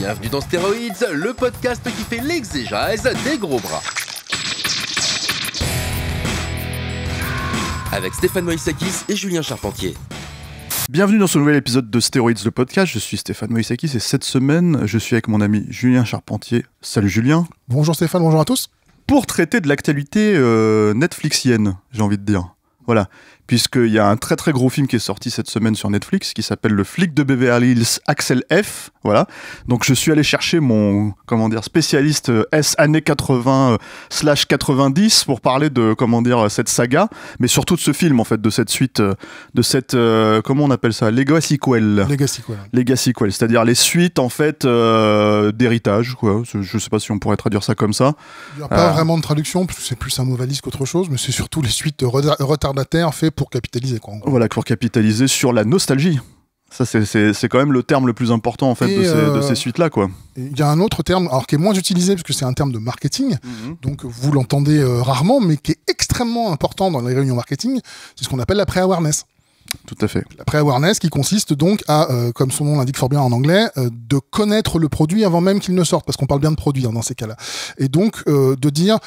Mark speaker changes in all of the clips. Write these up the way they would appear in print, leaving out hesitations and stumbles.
Speaker 1: Bienvenue dans Stéroïdes, le podcast qui fait l'exégèse des gros bras. Avec Stéphane Moïsakis et Julien Charpentier.
Speaker 2: Bienvenue dans ce nouvel épisode de Stéroïdes, le podcast. Je suis Stéphane Moïsakis et cette semaine, je suis avec mon ami Julien Charpentier. Salut Julien.
Speaker 3: Bonjour Stéphane, bonjour à tous.
Speaker 2: Pour traiter de l'actualité Netflixienne, j'ai envie de dire. Voilà, puisqu'il y a un très très gros film qui est sorti cette semaine sur Netflix qui s'appelle Le flic de Beverly Hills, Axel F. Voilà, donc je suis allé chercher mon, spécialiste S années 80/90 pour parler de, cette saga, mais surtout de ce film en fait, de cette suite, de cette, comment on appelle ça, Legacy Sequel. Legacy Sequel, c'est-à-dire les suites en fait d'héritage, quoi. Je sais pas si on pourrait traduire ça comme ça.
Speaker 3: Il n'y a pas vraiment de traduction, parce que c'est plus un mot valise qu'autre chose, mais c'est surtout les suites retardataires faits pour capitaliser, quoi.
Speaker 2: Voilà, pour capitaliser sur la nostalgie. Ça, c'est quand même le terme le plus important en fait de ces suites-là, quoi.
Speaker 3: Il y a un autre terme, alors qui est moins utilisé parce que c'est un terme de marketing, donc vous l'entendez rarement, mais qui est extrêmement important dans les réunions marketing, c'est ce qu'on appelle la pre-awareness.
Speaker 2: Tout à fait.
Speaker 3: La pre-awareness qui consiste donc à, comme son nom l'indique fort bien en anglais, de connaître le produit avant même qu'il ne sorte, parce qu'on parle bien de produit dans ces cas-là. Et donc de dire,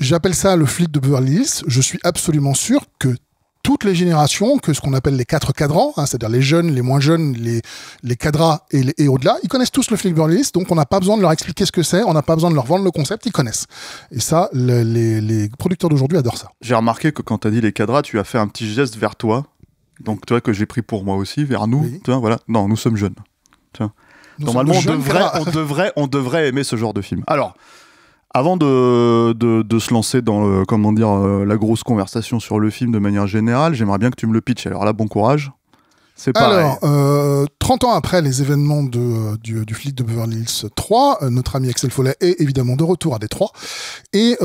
Speaker 3: j'appelle ça le flic de Beverly Hills, je suis absolument sûr que toutes les générations, que ce qu'on appelle les 4 cadrans, hein, c'est-à-dire les jeunes, les moins jeunes, les cadras et au-delà, ils connaissent tous le flic de Beverly Hills, donc on n'a pas besoin de leur expliquer ce que c'est, on n'a pas besoin de leur vendre le concept, ils connaissent. Et ça, les producteurs d'aujourd'hui adorent ça.
Speaker 2: J'ai remarqué que quand tu as dit les cadras, tu as fait un petit geste vers toi, donc tu vois que j'ai pris pour moi aussi, vers nous.
Speaker 3: Oui.
Speaker 2: Tu vois, voilà. Non, nous sommes jeunes. Tiens. Normalement, on devrait aimer ce genre de film. Alors, avant de se lancer dans la grosse conversation sur le film de manière générale, j'aimerais bien que tu me le pitches. Alors là, bon courage. C'est pareil.
Speaker 3: Alors, 30 ans après les événements du flic de Beverly Hills 3, notre ami Axel Foley est évidemment de retour à Détroit. Et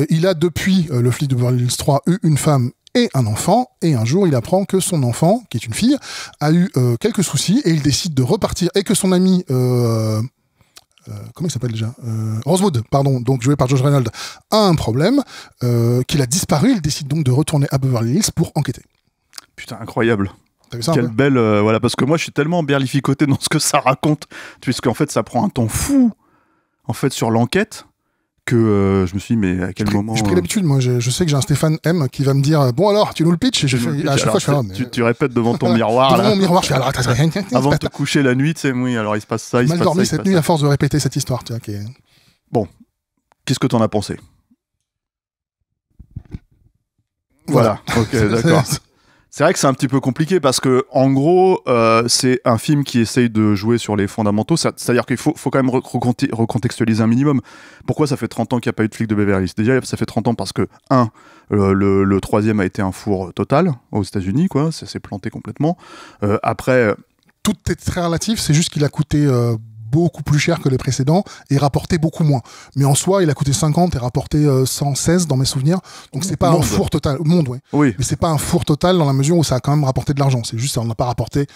Speaker 3: il a depuis le flic de Beverly Hills 3 eu une femme et un enfant, et un jour il apprend que son enfant, qui est une fille, a eu quelques soucis, et il décide de repartir, et que son ami... comment il s'appelle déjà, Rosewood, pardon, donc joué par Josh Reynolds, a un problème, qu'il a disparu. Il décide donc de retourner à Beverly Hills pour enquêter.
Speaker 2: Putain, incroyable.
Speaker 3: T'as vu ça?
Speaker 2: Quelle belle, voilà, parce que moi je suis tellement berlificoté dans ce que ça raconte, puisqu'en fait ça prend un temps fou, en fait, sur l'enquête, que je me suis dit, mais à quel moment...
Speaker 3: J'ai pris l'habitude, moi, je sais que j'ai un Stéphane M qui va me dire, bon alors, tu nous le pitch, et à chaque fois je fais, ah, mais...
Speaker 2: tu répètes devant ton miroir,
Speaker 3: devant mon miroir, je fais, alors attends,
Speaker 2: avant de te coucher la nuit, tu sais, oui, alors il se passe ça, il se passe ça.
Speaker 3: Mal dormi cette nuit à force de répéter cette histoire, tu vois, qui est...
Speaker 2: Bon, qu'est-ce que t'en as pensé?
Speaker 3: Voilà.
Speaker 2: Ok, d'accord. C'est vrai que c'est un petit peu compliqué parce que, en gros, c'est un film qui essaye de jouer sur les fondamentaux. C'est-à-dire qu'il faut quand même recontextualiser un minimum. Pourquoi ça fait 30 ans qu'il n'y a pas eu de flic de Beverly Hills? Déjà, ça fait 30 ans parce que, le troisième a été un four total aux États-Unis, quoi. Ça s'est planté complètement. Après...
Speaker 3: Tout est très relatif, c'est juste qu'il a coûté... beaucoup plus cher que les précédents et rapporté beaucoup moins. Mais en soi, il a coûté 50 et rapporté 116 dans mes souvenirs. Donc c'est pas un four total. Monde, ouais.
Speaker 2: Oui.
Speaker 3: Mais c'est pas un four total dans la mesure où ça a quand même rapporté de l'argent. C'est juste ça, on n'a pas rapporté,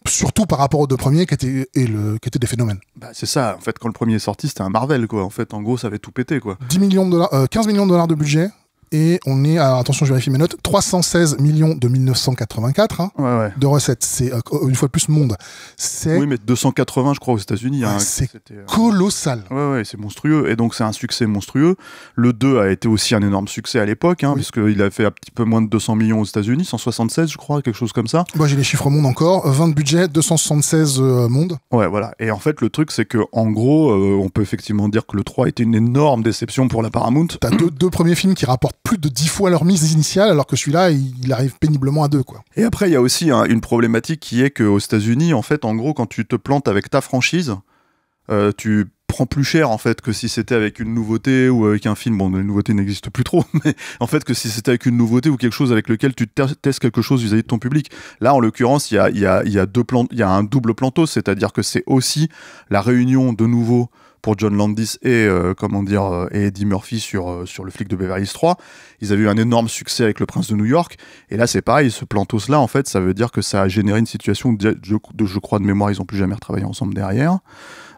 Speaker 3: surtout par rapport aux deux premiers qui étaient des phénomènes.
Speaker 2: Bah, c'est ça. En fait, quand le premier est sorti, c'était un Marvel, quoi. En fait, en gros, ça avait tout pété, quoi.
Speaker 3: 10 millions de dollars, 15 millions de dollars de budget. Et on est, alors attention, je vérifie mes notes, 316 millions de 1984 de recettes. C'est une fois de plus monde.
Speaker 2: Oui, mais 280, je crois, aux États-Unis.
Speaker 3: Ouais, c'est colossal.
Speaker 2: Ouais, c'est monstrueux. Et donc, c'est un succès monstrueux. Le 2 a été aussi un énorme succès à l'époque, oui. Puisqu'il a fait un petit peu moins de 200 millions aux États-Unis, 176, je crois, quelque chose comme ça.
Speaker 3: Moi, j'ai les chiffres monde encore. 20 de budget, 276 monde.
Speaker 2: Ouais, voilà. Et en fait, le truc, c'est que en gros, on peut effectivement dire que le 3 était une énorme déception pour la Paramount.
Speaker 3: T'as deux premiers films qui rapportent plus de 10 fois leur mise initiale, alors que celui-là, il arrive péniblement à 2, quoi.
Speaker 2: Et après, il y a aussi une problématique qui est qu'aux États-Unis, en fait, en gros, quand tu te plantes avec ta franchise, tu prends plus cher, en fait, que si c'était avec une nouveauté ou avec un film. Bon, les nouveautés n'existent plus trop, mais en fait, que si c'était avec une nouveauté ou quelque chose avec lequel tu testes quelque chose vis-à-vis de ton public. Là, en l'occurrence, il y a un double plantos, c'est-à-dire que c'est aussi la réunion de nouveau pour John Landis et Eddie Murphy sur le flic de Beverly Hills 3. Ils avaient eu un énorme succès avec Le Prince de New York, et là c'est pareil, ce plantos là en fait ça veut dire que ça a généré une situation où je crois de mémoire ils ont plus jamais retravaillé ensemble derrière.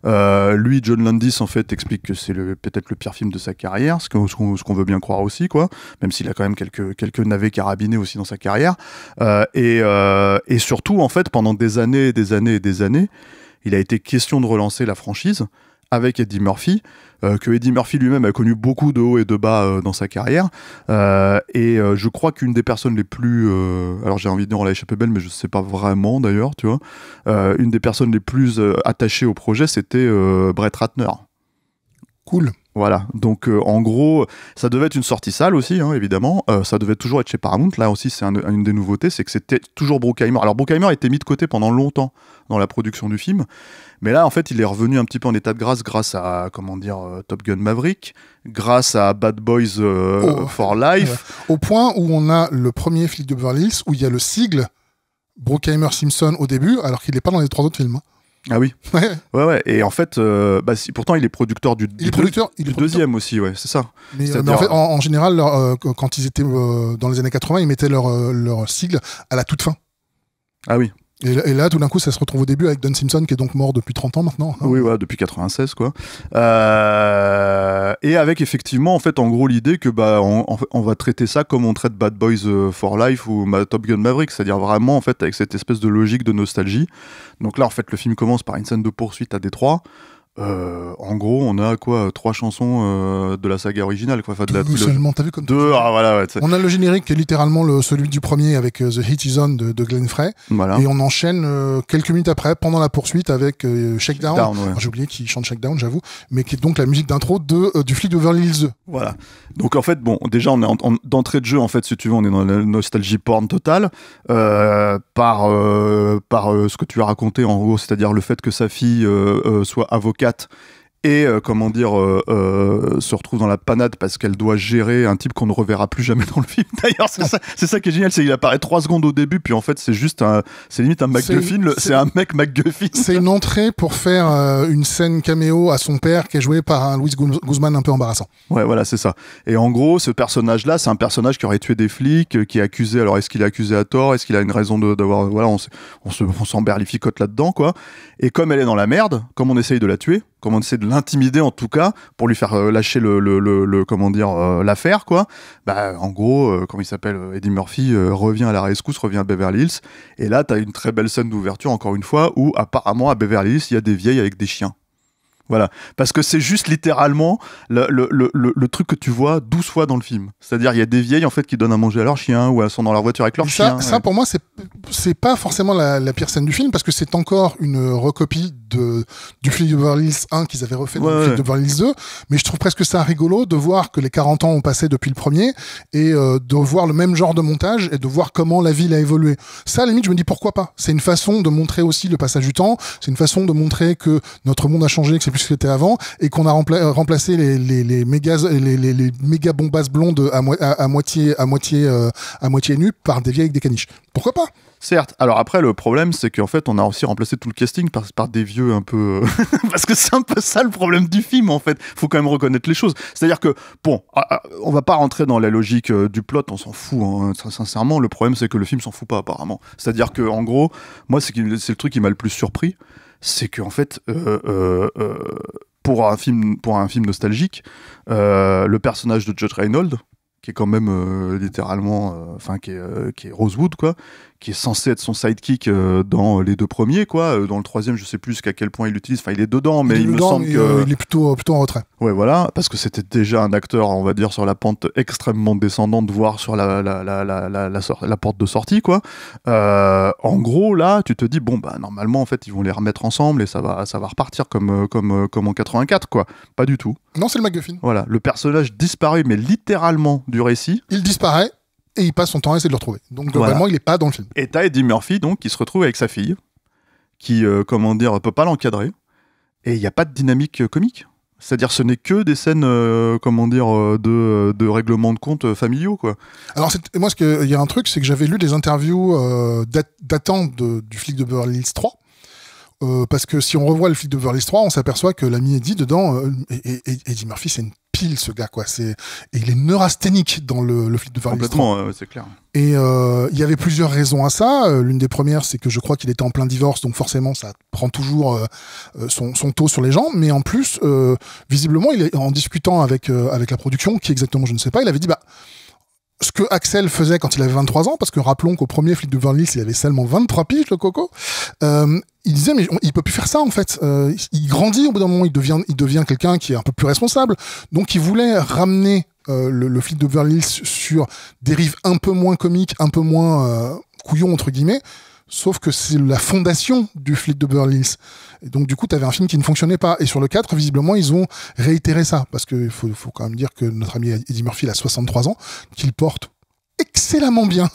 Speaker 2: Lui, John Landis, en fait, explique que c'est peut-être le pire film de sa carrière, ce qu'on veut bien croire aussi, quoi, même s'il a quand même quelques navets carabinés aussi dans sa carrière. Et surtout, en fait, pendant des années, il a été question de relancer la franchise avec Eddie Murphy, que Eddie Murphy lui-même a connu beaucoup de hauts et de bas dans sa carrière, et je crois qu'une des personnes les plus, alors j'ai envie de dire on l'a échappé belle, mais je sais pas vraiment d'ailleurs, tu vois, une des personnes les plus attachées au projet, c'était Brett Ratner.
Speaker 3: Cool.
Speaker 2: Voilà, donc en gros, ça devait être une sortie salle aussi, hein, évidemment. Ça devait toujours être chez Paramount. Là aussi, c'est une des nouveautés, c'est que c'était toujours Bruckheimer. Alors Bruckheimer était mis de côté pendant longtemps dans la production du film, mais là, en fait, il est revenu un petit peu en état de grâce à, comment dire, Top Gun Maverick, grâce à Bad Boys for Life.
Speaker 3: Ouais. Au point où on a le premier flic de Beverly Hills, où il y a le sigle Bruckheimer-Simpson au début, alors qu'il n'est pas dans les 3 autres films.
Speaker 2: Ah oui.
Speaker 3: Ouais.
Speaker 2: Ouais. Et en fait, pourtant, il est producteur du deuxième aussi, ouais, c'est ça.
Speaker 3: Mais en fait, en général, quand ils étaient dans les années 80, ils mettaient leur sigle à la toute fin.
Speaker 2: Ah oui.
Speaker 3: Et là, tout d'un coup, ça se retrouve au début avec Don Simpson, qui est donc mort depuis 30 ans maintenant. Hein.
Speaker 2: Oui, ouais, depuis 96, quoi. Et avec, effectivement, en fait, en gros, l'idée que on va traiter ça comme on traite Bad Boys for Life ou Top Gun Maverick, c'est-à-dire vraiment, en fait, avec cette espèce de logique de nostalgie. Donc là, en fait, le film commence par une scène de poursuite à Détroit. En gros, on a quoi 3 chansons de la saga originale, quoi. Enfin,
Speaker 3: seulement, t'as vu comme
Speaker 2: 2, ah voilà. Ouais,
Speaker 3: on a le générique qui est littéralement celui du premier avec The Heat Is On de Glenn Frey.
Speaker 2: Voilà.
Speaker 3: Et on enchaîne quelques minutes après, pendant la poursuite, avec Shakedown.
Speaker 2: Ouais.
Speaker 3: J'ai oublié qui chante Shakedown, j'avoue, mais qui est donc la musique d'intro du flic de Beverly Hills 2.
Speaker 2: Voilà. Donc en fait, bon, déjà on est d'entrée de jeu, en fait, si tu veux, on est dans la nostalgie porn totale par ce que tu as raconté en gros, c'est-à-dire le fait que sa fille soit avocate et se retrouve dans la panade parce qu'elle doit gérer un type qu'on ne reverra plus jamais dans le film. D'ailleurs, c'est ça qui est génial, c'est qu'il apparaît 3 secondes au début, puis en fait c'est limite un MacGuffin, c'est un mec MacGuffin.
Speaker 3: C'est une entrée pour faire une scène caméo à son père qui est joué par un Luis Guzman un peu embarrassant.
Speaker 2: Ouais, voilà, c'est ça. Et en gros, ce personnage-là, c'est un personnage qui aurait tué des flics, qui est accusé. Alors, est-ce qu'il est accusé à tort? Est-ce qu'il a une raison d'avoir... Voilà, on s'emberlificote là-dedans, quoi. Et comme elle est dans la merde, comme on essaye de la tuer, comme on essaie de l'intimider en tout cas, pour lui faire lâcher l'affaire, quoi. En gros, comment il s'appelle, Eddie Murphy revient à la rescousse, revient à Beverly Hills. Et là, t'as une très belle scène d'ouverture, encore une fois, où apparemment à Beverly Hills, il y a des vieilles avec des chiens. Voilà, parce que c'est juste littéralement le truc que tu vois 12 fois dans le film. C'est-à-dire, il y a des vieilles en fait qui donnent à manger à leurs chiens ou elles sont dans leur voiture avec leurs chiens.
Speaker 3: Ça, pour moi, c'est pas forcément la pire scène du film parce que c'est encore une recopie du flic de Beverly Hills 1 qu'ils avaient refait dans le flic de Beverly Hills 2. Mais je trouve presque ça rigolo de voir que les 40 ans ont passé depuis le premier et de voir le même genre de montage et de voir comment la ville a évolué. Ça, à la limite, je me dis pourquoi pas. C'est une façon de montrer aussi le passage du temps. C'est une façon de montrer que notre monde a changé, que c'est plus ce que c'était avant et qu'on a remplacé les méga bombasses blondes à moitié nues par des vieilles avec des caniches. Pourquoi pas?
Speaker 2: Certes. Alors après, le problème, c'est qu'en fait, on a aussi remplacé tout le casting par des vieux un peu... Parce que c'est un peu ça le problème du film, en fait. Faut quand même reconnaître les choses. C'est-à-dire que, bon, on va pas rentrer dans la logique du plot, on s'en fout, hein. Sincèrement, le problème, c'est que le film s'en fout pas, apparemment. C'est-à-dire que, en gros, moi, c'est le truc qui m'a le plus surpris, c'est qu'en fait... pour un film nostalgique, le personnage de Judge Reinhold, qui est quand même littéralement, qui est Rosewood, quoi, qui est censé être son sidekick dans les 2 premiers, quoi. Dans le 3e, je sais plus jusqu'à quel point il l'utilise. Enfin, il est dedans, mais il me semble que...
Speaker 3: il est plutôt en retrait.
Speaker 2: Ouais, voilà, parce que c'était déjà un acteur, on va dire, sur la pente extrêmement descendante, voire sur la porte de sortie, quoi. En gros, là, tu te dis, bon, normalement, en fait, ils vont les remettre ensemble et ça va repartir comme en 84, quoi. Pas du tout.
Speaker 3: Non, c'est le MacGuffin.
Speaker 2: Voilà, le personnage disparaît, mais littéralement du récit.
Speaker 3: Il disparaît et il passe son temps à essayer de le retrouver. Donc, globalement, il est pas dans le film.
Speaker 2: Et t'as Eddie Murphy, donc, qui se retrouve avec sa fille, qui, peut pas l'encadrer. Et il n'y a pas de dynamique comique. C'est-à-dire, ce n'est que des scènes, de règlement de compte familiaux, quoi.
Speaker 3: Alors, moi, il y a un truc, c'est que j'avais lu des interviews datant du flic de Beverly Hills 3. Parce que si on revoit le flic de Beverly Hills 3, on s'aperçoit que l'ami Eddie dedans, Eddie Murphy, c'est une pile, ce gars, quoi. Et il est neurasthénique dans le flic de Beverly Hills 3.
Speaker 2: Complètement, c'est clair.
Speaker 3: Et il y avait plusieurs raisons à ça. L'une des premières, c'est que je crois qu'il était en plein divorce, donc forcément, ça prend toujours son taux sur les gens. Mais en plus, visiblement, il est en discutant avec la production, qui exactement, je ne sais pas, il avait dit, ce que Axel faisait quand il avait 23 ans, parce que rappelons qu'au premier flic de Beverly Hills, il avait seulement 23 piges, le coco. Il disait mais il peut plus faire ça en fait. Il grandit au bout d'un moment, il devient quelqu'un qui est un peu plus responsable. Donc il voulait ramener le flic de Beverly Hills sur des rives un peu moins comiques, un peu moins couillons entre guillemets. Sauf que c'est la fondation du flic de Beverly Hills. Et donc, du coup, t'avais un film qui ne fonctionnait pas. Et sur le 4, visiblement, ils ont réitéré ça. Parce qu'il faut quand même dire que notre ami Eddie Murphy, il a 63 ans, qu'il porte excellemment bien.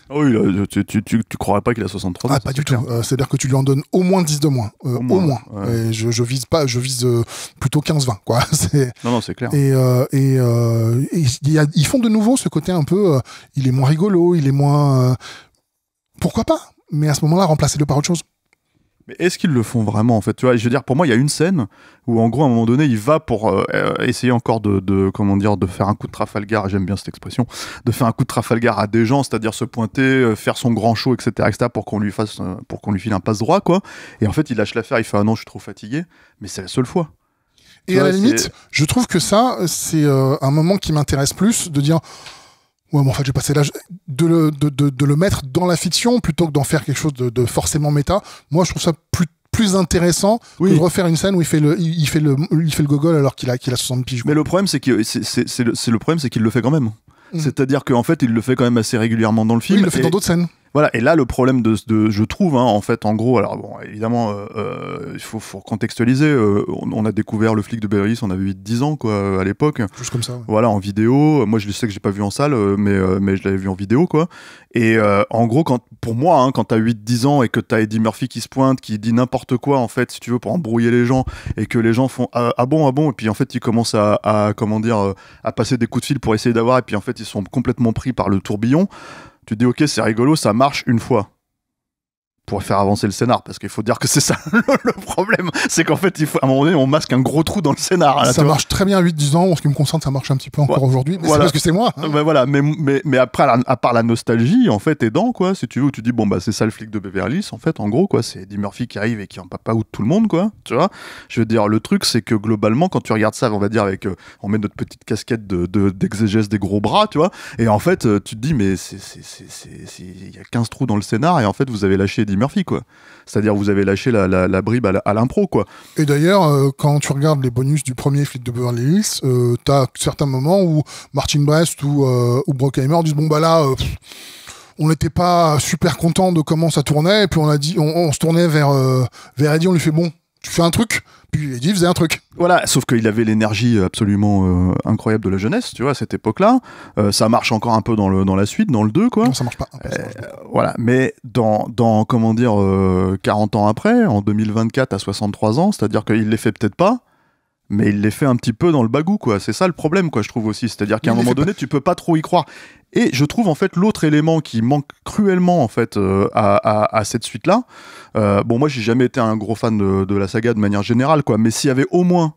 Speaker 2: Ah oui, là, tu croirais pas qu'il a 63 ans.
Speaker 3: Ah, pas du tout. C'est-à-dire que tu lui en donnes au moins 10 de moins. Au moins.
Speaker 2: Ouais.
Speaker 3: Et je vise plutôt 15-20, quoi.
Speaker 2: Non, c'est clair.
Speaker 3: Et ils font de nouveau ce côté un peu, il est moins rigolo, il est moins, pourquoi pas? Mais à ce moment-là, remplacez-le par autre chose.
Speaker 2: Mais est-ce qu'ils le font vraiment en fait? Tu vois, je veux dire, pour moi, il y a une scène où en gros, à un moment donné, il va pour essayer encore de faire un coup de Trafalgar. J'aime bien cette expression, de faire un coup de Trafalgar à des gens, c'est-à-dire se pointer, faire son grand show, etc., pour qu'on lui file un passe droit, quoi. Et en fait, il lâche l'affaire. Il fait ah non, je suis trop fatigué. Mais c'est la seule fois.
Speaker 3: Et à la limite, je trouve que ça, c'est un moment qui m'intéresse plus de dire. Ouais, mais en fait, j'ai passé l'âge de le mettre dans la fiction plutôt que d'en faire quelque chose de forcément méta. Moi, je trouve ça plus intéressant que de refaire une scène où il fait le gogol alors qu'il a 60 piges. Quoi.
Speaker 2: Mais le problème, c'est qu'il le fait quand même. C'est-à-dire qu'en fait, il le fait quand même assez régulièrement dans le film.
Speaker 3: Oui, il le fait dans d'autres scènes.
Speaker 2: Voilà, et là le problème je trouve, en fait, en gros, alors bon, évidemment, il faut contextualiser. On a découvert le flic de Beverly Hills, on avait 8-10 ans, quoi, à l'époque.
Speaker 3: Juste comme ça. Ouais.
Speaker 2: Voilà, en vidéo. Moi, je sais que j'ai pas vu en salle, mais je l'avais vu en vidéo, quoi. Et en gros, pour moi, quand t'as 8-10 ans et que t'as Eddie Murphy qui se pointe, qui dit n'importe quoi, en fait, si tu veux, pour embrouiller les gens, et que les gens font ah bon, et puis en fait, ils commencent à passer des coups de fil pour essayer d'avoir, et puis en fait, ils sont complètement pris par le tourbillon. Tu te dis ok, c'est rigolo, ça marche une fois pour faire avancer le scénar, parce qu'il faut dire que c'est ça le problème, c'est qu'en fait à un moment donné on masque un gros trou dans le scénar là,
Speaker 3: ça marche très bien à 8-10 ans, en ce qui me concerne ça marche un petit peu encore aujourd'hui, mais
Speaker 2: voilà.
Speaker 3: c'est parce que c'est moi hein.
Speaker 2: Voilà, mais après à part la nostalgie en fait aidant, quoi, si tu veux, où tu dis bon bah c'est ça le flic de Beverly Hills en fait, en gros, quoi, c'est Eddie Murphy qui arrive et qui en papa out tout le monde, quoi, tu vois. Je veux dire, le truc c'est que globalement quand tu regardes ça, on va dire avec on met notre petite casquette d'exégèse des gros bras, tu vois, et en fait tu te dis mais il y a 15 trous dans le scénar et en fait vous avez lâché Eddie Murphy, quoi. C'est-à-dire vous avez lâché la bribe à l'impro, quoi.
Speaker 3: Et d'ailleurs, quand tu regardes les bonus du premier flic de Beverly Hills, t'as certains moments où Martin Brest ou Bruckheimer disent bon bah là, on n'était pas super content de comment ça tournait, et puis on se tournait vers Eddie, on lui fait bon, tu fais un truc, puis Eddie faisait un truc.
Speaker 2: Voilà, sauf qu'il avait l'énergie absolument incroyable de la jeunesse, tu vois, à cette époque-là. Ça marche encore un peu dans la suite, dans le 2, quoi.
Speaker 3: Non, ça marche pas.
Speaker 2: Voilà, mais dans 40 ans après, en 2024 à 63 ans, c'est-à-dire qu'il les fait peut-être pas, mais il les fait un petit peu dans le bagou, quoi. C'est ça le problème, quoi, je trouve aussi. C'est-à-dire qu'à un moment donné, tu peux pas trop y croire. Et je trouve, en fait, l'autre élément qui manque cruellement, en fait, à cette suite-là, bon, moi, j'ai jamais été un gros fan de la saga de manière générale, quoi, mais s'il y avait au moins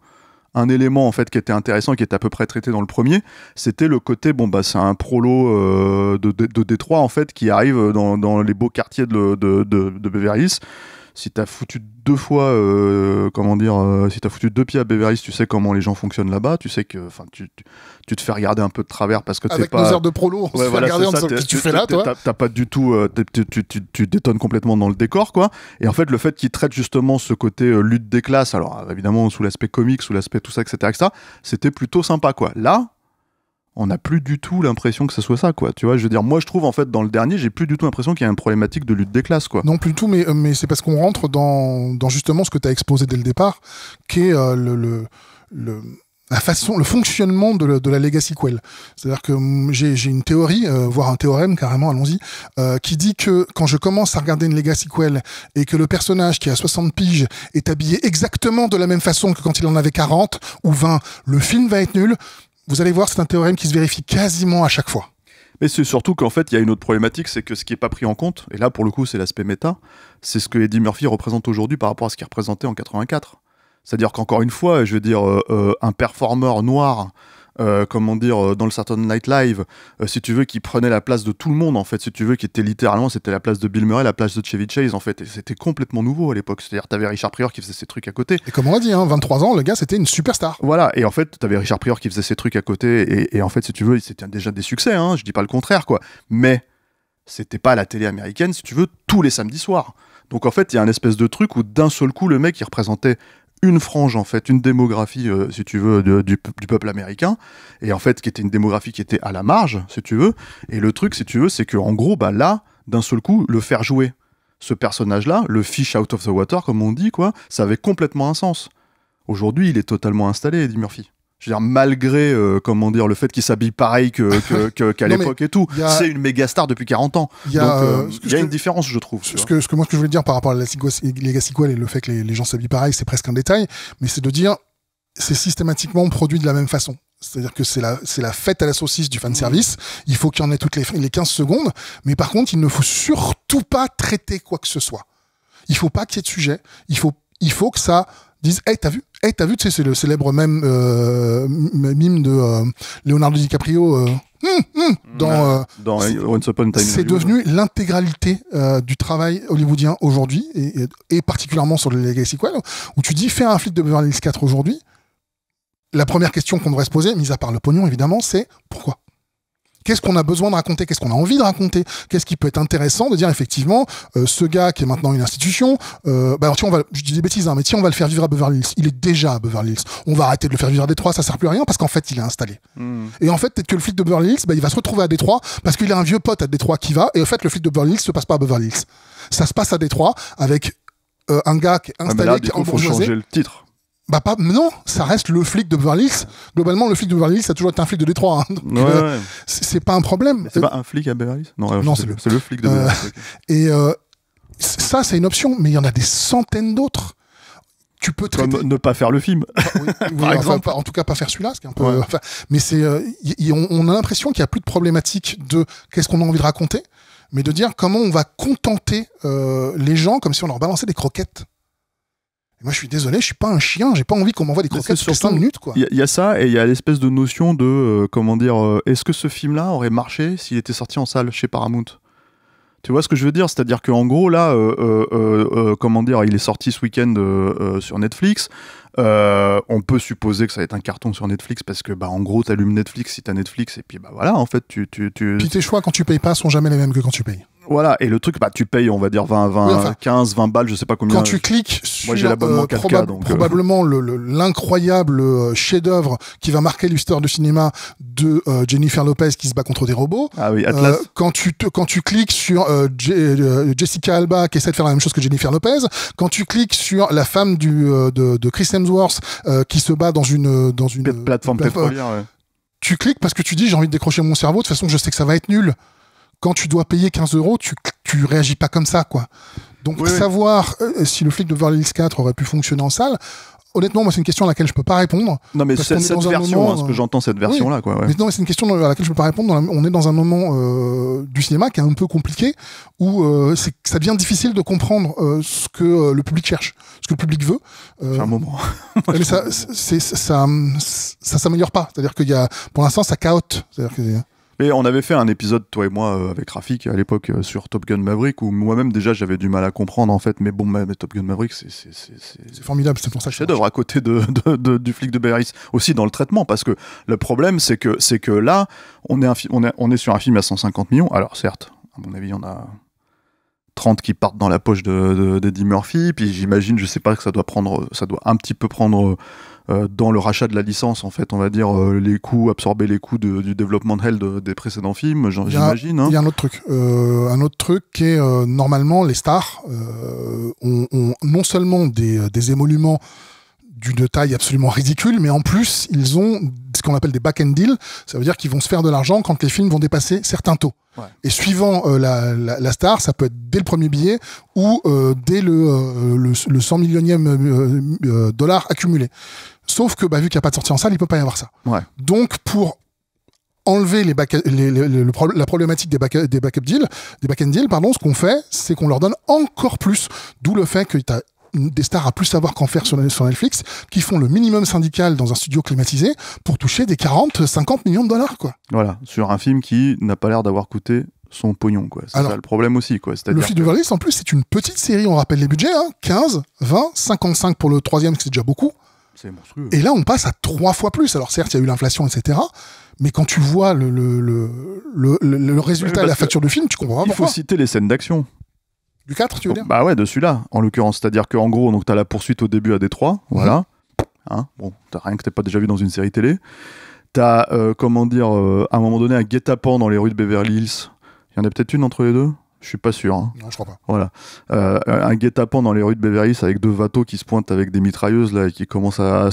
Speaker 2: un élément, en fait, qui était intéressant, qui était à peu près traité dans le premier, c'était le côté, bon, bah, c'est un prolo de Détroit, en fait, qui arrive dans les beaux quartiers de Beverly Hills. Si t'as foutu deux fois, si t'as foutu 2 pieds à Beverly Hills, tu sais comment les gens fonctionnent là-bas, tu sais que, enfin, tu te fais regarder un peu de travers parce que
Speaker 3: avec
Speaker 2: t'es pas.
Speaker 3: Avec nos airs de prolo, on se fait regarder en disant qu'est-ce que tu fais là, toi.
Speaker 2: T'as pas du tout, tu détonnes complètement dans le décor, quoi. Et en fait, le fait qu'ils traitent justement ce côté lutte des classes, alors évidemment sous l'aspect comique, sous l'aspect tout ça, etc., c'était plutôt sympa, quoi. Là, on n'a plus du tout l'impression que ce soit ça, quoi. Tu vois, je veux dire, moi, je trouve, en fait, dans le dernier, j'ai plus du tout l'impression qu'il y a une problématique de lutte des classes, quoi.
Speaker 3: Non, plus du tout, mais c'est parce qu'on rentre dans justement ce que tu as exposé dès le départ, qui est la façon, le fonctionnement de la Legacy Quell. C'est-à-dire que j'ai une théorie, voire un théorème carrément, allons-y, qui dit que quand je commence à regarder une Legacy Quell et que le personnage qui a 60 piges est habillé exactement de la même façon que quand il en avait 40 ou 20, le film va être nul. Vous allez voir, c'est un théorème qui se vérifie quasiment à chaque fois.
Speaker 2: Mais c'est surtout qu'en fait, il y a une autre problématique, c'est que ce qui n'est pas pris en compte, et là, pour le coup, c'est l'aspect méta, c'est ce que Eddie Murphy représente aujourd'hui par rapport à ce qu'il représentait en 84. C'est-à-dire qu'encore une fois, je veux dire, un performeur noir, dans le Saturday Night Live, si tu veux, qui prenait la place de tout le monde, en fait, si tu veux, qui était littéralement, c'était la place de Bill Murray, la place de Chevy Chase, en fait, et c'était complètement nouveau à l'époque. C'est-à-dire, t'avais Richard Pryor qui faisait ses trucs à côté.
Speaker 3: Et comme on l'a dit, 23 ans, le gars, c'était une superstar.
Speaker 2: Voilà, et en fait, t'avais Richard Pryor qui faisait ses trucs à côté, et en fait, si tu veux, c'était déjà des succès, je dis pas le contraire, quoi. Mais c'était pas la télé américaine, si tu veux, tous les samedis soirs. Donc en fait, il y a un espèce de truc où d'un seul coup, le mec, il représentait une frange, en fait, une démographie, si tu veux, du peuple américain, et en fait, qui était une démographie qui était à la marge, si tu veux. Et le truc, si tu veux, c'est qu'en gros, bah là, d'un seul coup, le faire jouer ce personnage-là, le fish out of the water, comme on dit, quoi, ça avait complètement un sens. Aujourd'hui, il est totalement installé, Eddie Murphy. Je veux dire, malgré, comment dire, le fait qu'il s'habille pareil qu'à
Speaker 3: Non,
Speaker 2: l'époque et tout, c'est une méga star depuis 40 ans.
Speaker 3: Il y a,
Speaker 2: Donc, il y a une différence, je trouve.
Speaker 3: Ce que moi, ce que je voulais dire par rapport à Legacy Quell et le fait que les gens s'habillent pareil, c'est presque un détail, mais c'est de dire, c'est systématiquement produit de la même façon. C'est-à-dire que c'est la fête à la saucisse du fanservice. Il faut qu'il y en ait toutes les 15 secondes, mais par contre, il ne faut surtout pas traiter quoi que ce soit. Il faut pas qu'il y ait de sujet. Il faut que ça dise, hey, t'as vu, tu sais, c'est le célèbre mime de Leonardo DiCaprio dans
Speaker 2: Once Upon a Time.
Speaker 3: C'est devenu l'intégralité du travail hollywoodien aujourd'hui, et particulièrement sur le Legacy Quell, où tu dis, fais un flic de Beverly Hills 4 aujourd'hui. La première question qu'on devrait se poser, mis à part le pognon évidemment, c'est pourquoi ? Qu'est-ce qu'on a besoin de raconter ? Qu'est-ce qu'on a envie de raconter ? Qu'est-ce qui peut être intéressant de dire effectivement, ce gars qui est maintenant une institution, alors tiens, je dis des bêtises, hein, mais tiens, on va le faire vivre à Beverly Hills. Il est déjà à Beverly Hills. On va arrêter de le faire vivre à Détroit, ça sert plus à rien parce qu'en fait, il est installé. Et en fait, peut-être que le flic de Beverly Hills, il va se retrouver à Détroit parce qu'il a un vieux pote à Détroit qui va, et en fait, le flic de Beverly Hills se passe pas à Beverly Hills. Ça se passe à Détroit avec un gars qui est installé, qui est
Speaker 2: faut changer le titre.
Speaker 3: Non, ça reste le flic de Beverly Hills. Globalement, le flic de Beverly Hills, ça a toujours été un flic de Détroit. Hein. Donc,
Speaker 2: ouais.
Speaker 3: C'est pas un problème.
Speaker 2: Mais c'est pas un flic à Beverly Hills ? Non, c'est le flic de Beverly Hills.
Speaker 3: Et ça, c'est une option, mais il y en a des centaines d'autres. Tu peux traiter...
Speaker 2: Comme ne pas faire le film.
Speaker 3: Par exemple. En tout cas, pas faire celui-là. Ce qui est un peu, mais c'est, on a l'impression qu'il n'y a plus de problématique de qu'est-ce qu'on a envie de raconter, mais de dire comment on va contenter les gens comme si on leur balançait des croquettes. Et moi, je suis désolé, je suis pas un chien, j'ai pas envie qu'on m'envoie des croquettes toutes les 5 minutes, quoi.
Speaker 2: Il y a ça, et il y a l'espèce de notion de, est-ce que ce film-là aurait marché s'il était sorti en salle chez Paramount ? Tu vois ce que je veux dire ? C'est-à-dire qu'en gros, là, il est sorti ce week-end sur Netflix. On peut supposer que ça va être un carton sur Netflix parce que, en gros, t'allumes Netflix si t'as Netflix, et puis, voilà, en fait, Puis
Speaker 3: tes choix quand tu payes pas sont jamais les mêmes que quand tu payes.
Speaker 2: Voilà, et le truc, tu payes, on va dire 15, 20 balles, je sais pas combien.
Speaker 3: Quand tu cliques sur
Speaker 2: moi, j'ai l'abonnement 4K,
Speaker 3: probablement l'incroyable chef-d'œuvre qui va marquer l'histoire du cinéma de Jennifer Lopez qui se bat contre des robots.
Speaker 2: Ah oui, Atlas.
Speaker 3: Quand tu cliques sur Jessica Alba qui essaie de faire la même chose que Jennifer Lopez, quand tu cliques sur la femme de Chris Hemsworth qui se bat dans une
Speaker 2: plateforme pétrolière,
Speaker 3: tu cliques parce que tu dis j'ai envie de décrocher mon cerveau, de toute façon je sais que ça va être nul. Quand tu dois payer 15 €, tu réagis pas comme ça, quoi. Donc, savoir si le flic de Beverly Hills 4 aurait pu fonctionner en salle, honnêtement, moi, c'est une question à laquelle je peux pas répondre.
Speaker 2: Non, mais cette version, ce que j'entends, cette version-là, quoi. Ouais.
Speaker 3: Mais non, mais c'est une question à laquelle je peux pas répondre. On est dans un moment du cinéma qui est un peu compliqué, où ça devient difficile de comprendre ce que le public cherche, ce que le public veut.
Speaker 2: C'est un moment.
Speaker 3: Mais ça s'améliore pas. C'est-à-dire qu'il y a, pour l'instant, ça caote. C'est-à-dire que
Speaker 2: Et on avait fait un épisode, toi et moi, avec Rafik à l'époque sur Top Gun Maverick, où moi-même déjà j'avais du mal à comprendre en fait, mais bon, mais Top Gun Maverick
Speaker 3: c'est formidable, c'est pour ça que
Speaker 2: chef-d'œuvre à côté du flic de Beverly Hills, aussi dans le traitement, parce que le problème c'est que là on est sur un film à 150 millions. Alors certes, à mon avis, on a 30 qui partent dans la poche d'Eddie Murphy, puis j'imagine, je sais pas, que ça doit un petit peu prendre dans le rachat de la licence, en fait, on va dire, absorber les coûts du développement de Hell des précédents films, j'imagine.
Speaker 3: Il y a un autre truc qui est, normalement, les stars ont non seulement des émoluments d'une taille absolument ridicule, mais en plus, ils ont ce qu'on appelle des back-end deals. Ça veut dire qu'ils vont se faire de l'argent quand les films vont dépasser certains taux. Ouais. Et suivant la star, ça peut être dès le premier billet ou dès le 100 millionième dollar accumulé. Sauf que, vu qu'il n'y a pas de sortie en salle, il peut pas y avoir ça.
Speaker 2: Ouais.
Speaker 3: Donc, pour enlever la problématique des back-end deals, ce qu'on fait, c'est qu'on leur donne encore plus. D'où le fait que t'as des stars à plus savoir qu'en faire sur Netflix, qui font le minimum syndical dans un studio climatisé pour toucher des 40-50 millions de dollars, quoi.
Speaker 2: Voilà, sur un film qui n'a pas l'air d'avoir coûté son pognon, quoi. C'est ça le problème aussi, quoi.
Speaker 3: Le flic de Beverly Hills, en plus, c'est une petite série, on rappelle les budgets, 15, 20, 55 pour le troisième, c'est déjà beaucoup.
Speaker 2: C'est monstrueux.
Speaker 3: Et là, on passe à 3 fois plus. Alors certes, il y a eu l'inflation, etc. Mais quand tu vois le résultat de la facture de film, tu comprends pas pourquoi.
Speaker 2: Il faut citer les scènes d'action.
Speaker 3: Du 4, tu veux dire?
Speaker 2: Bah ouais, de celui-là, en l'occurrence. C'est-à-dire qu'en gros, donc t'as la poursuite au début à Détroit, voilà. Hein, bon, t'as rien que t'aies pas déjà vu dans une série télé. T'as, à un moment donné, un guet-apens dans les rues de Beverly Hills. Il y en a peut-être une entre les deux? Je suis pas sûr. Hein.
Speaker 3: Non, je crois pas.
Speaker 2: Voilà. Un guet-apens dans les rues de Beverly Hills avec deux vatos qui se pointent avec des mitrailleuses là, et qui commencent à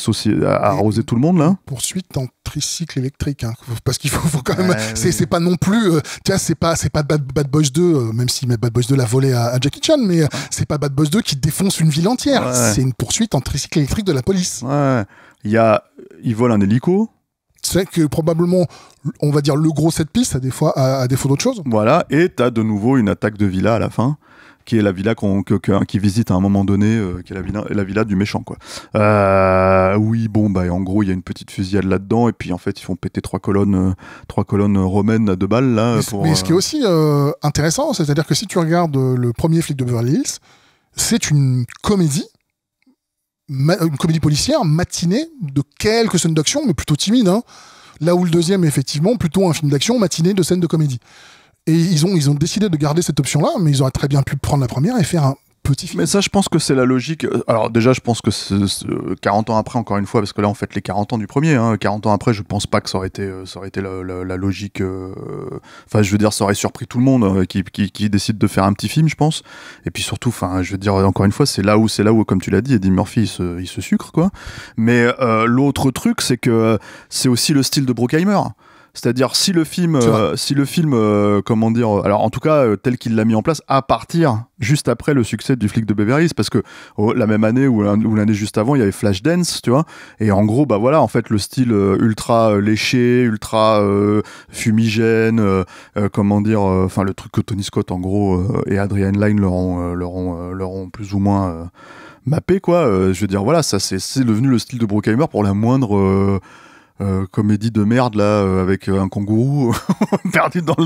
Speaker 2: arroser tout le monde là.
Speaker 3: Poursuite en tricycle électrique, hein. Parce qu'il faut quand même. C'est pas non plus. Tu vois, c'est pas Bad Boys 2, même si Bad Boys 2 l'a volé à Jackie Chan, mais c'est pas Bad Boys 2 qui défonce une ville entière.
Speaker 2: Ouais.
Speaker 3: C'est une poursuite en tricycle électrique de la police.
Speaker 2: Ouais. Ils volent un hélico.
Speaker 3: C'est que probablement, on va dire, le gros set piece à défaut d'autre chose.
Speaker 2: Voilà, et t'as de nouveau une attaque de villa à la fin, qui est la villa qui visite à un moment donné, qui est la villa du méchant, quoi. Oui, bon, bah, en gros, il y a une petite fusillade là-dedans, et puis en fait, ils font péter trois colonnes romaines à 2 balles, là.
Speaker 3: Mais ce qui est aussi intéressant, c'est-à-dire que si tu regardes le premier flic de Beverly Hills, c'est une comédie policière matinée de quelques scènes d'action, mais plutôt timide, hein. Là où le deuxième est effectivement plutôt un film d'action matinée de scènes de comédie. Et ils ont décidé de garder cette option-là, mais ils auraient très bien pu prendre la première et faire un petit film.
Speaker 2: Mais ça, je pense que c'est la logique. Alors déjà, je pense que 40 ans après, encore une fois, parce que là, on fête les 40 ans du premier. Hein. 40 ans après, je pense pas que ça aurait été la logique. Enfin, je veux dire, ça aurait surpris tout le monde qui décide de faire un petit film, je pense. Et puis surtout, enfin, je veux dire, encore une fois, c'est là où, comme tu l'as dit, Eddie Murphy, il se sucre, quoi. Mais l'autre truc, c'est que c'est aussi le style de Bruckheimer. C'est-à-dire si le film, comment dire, alors en tout cas tel qu'il l'a mis en place à partir juste après le succès du flic de Beverly Hills, parce que la même année ou l'année juste avant, il y avait Flashdance, tu vois, et en gros bah voilà, en fait le style ultra léché, ultra fumigène, comment dire, enfin le truc que Tony Scott en gros et Adrian Lyne leur ont plus ou moins mappé, quoi. Je veux dire voilà, ça c'est devenu le style de Bruckheimer pour la moindre comédie de merde là avec un kangourou perdu dans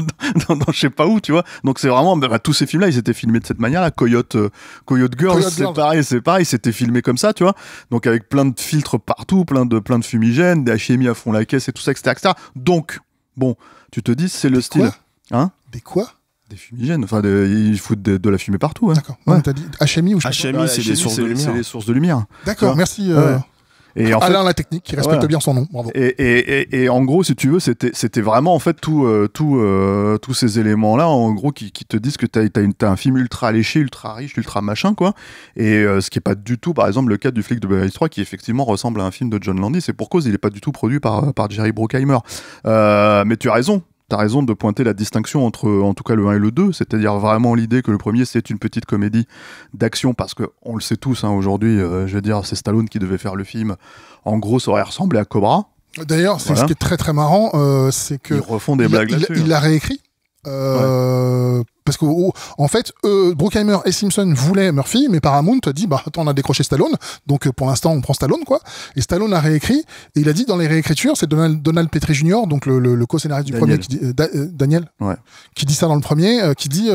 Speaker 2: je sais pas où, tu vois. Donc c'est vraiment tous ces films là, ils étaient filmés de cette manière là. Coyote Girls, c'est pareil, c'était filmé comme ça, tu vois. Donc avec plein de filtres partout, plein de fumigènes, des HMI à fond la caisse et tout ça, etc. Donc bon, tu te dis c'est le style, hein?
Speaker 3: Des quoi?
Speaker 2: Des fumigènes, enfin ils foutent de la fumée partout, hein.
Speaker 3: D'accord. Ouais. T'as dit HMI ou je sais pas.
Speaker 4: HMI, c'est des sources de lumière.
Speaker 2: C'est les sources de lumière.
Speaker 3: D'accord, merci.
Speaker 2: Et en
Speaker 3: Alain, la technique, qui respecte bien son nom, bravo.
Speaker 2: Et en gros, si tu veux, c'était vraiment en fait tous ces éléments-là, en gros, qui te disent que t'as un film ultra léché, ultra riche, ultra machin, quoi. Et ce qui est pas du tout, par exemple, le cas du flic de Beverly Hills 3, qui effectivement ressemble à un film de John Landis, et pour cause, il est pas du tout produit par Jerry Bruckheimer. Mais tu as raison. T'as raison de pointer la distinction entre, en tout cas, le 1 et le 2, c'est-à-dire vraiment l'idée que le premier, c'est une petite comédie d'action, parce que on le sait tous, hein, aujourd'hui, je veux dire, c'est Stallone qui devait faire le film. En gros, ça aurait ressemblé à Cobra.
Speaker 3: D'ailleurs, c'est ce qui est très très marrant, c'est que
Speaker 2: ils refont des blagues là-dessus.
Speaker 3: Il l'a réécrit. Parce que en fait Bruckheimer et Simpson voulaient Murphy, mais Paramount a dit bah attends, on a décroché Stallone, donc pour l'instant on prend Stallone, quoi. Et Stallone a réécrit, et il a dit dans les réécritures, c'est Donald Petrie Jr., donc le co-scénariste du premier, qui dit, Daniel, qui dit ça dans le premier, qui dit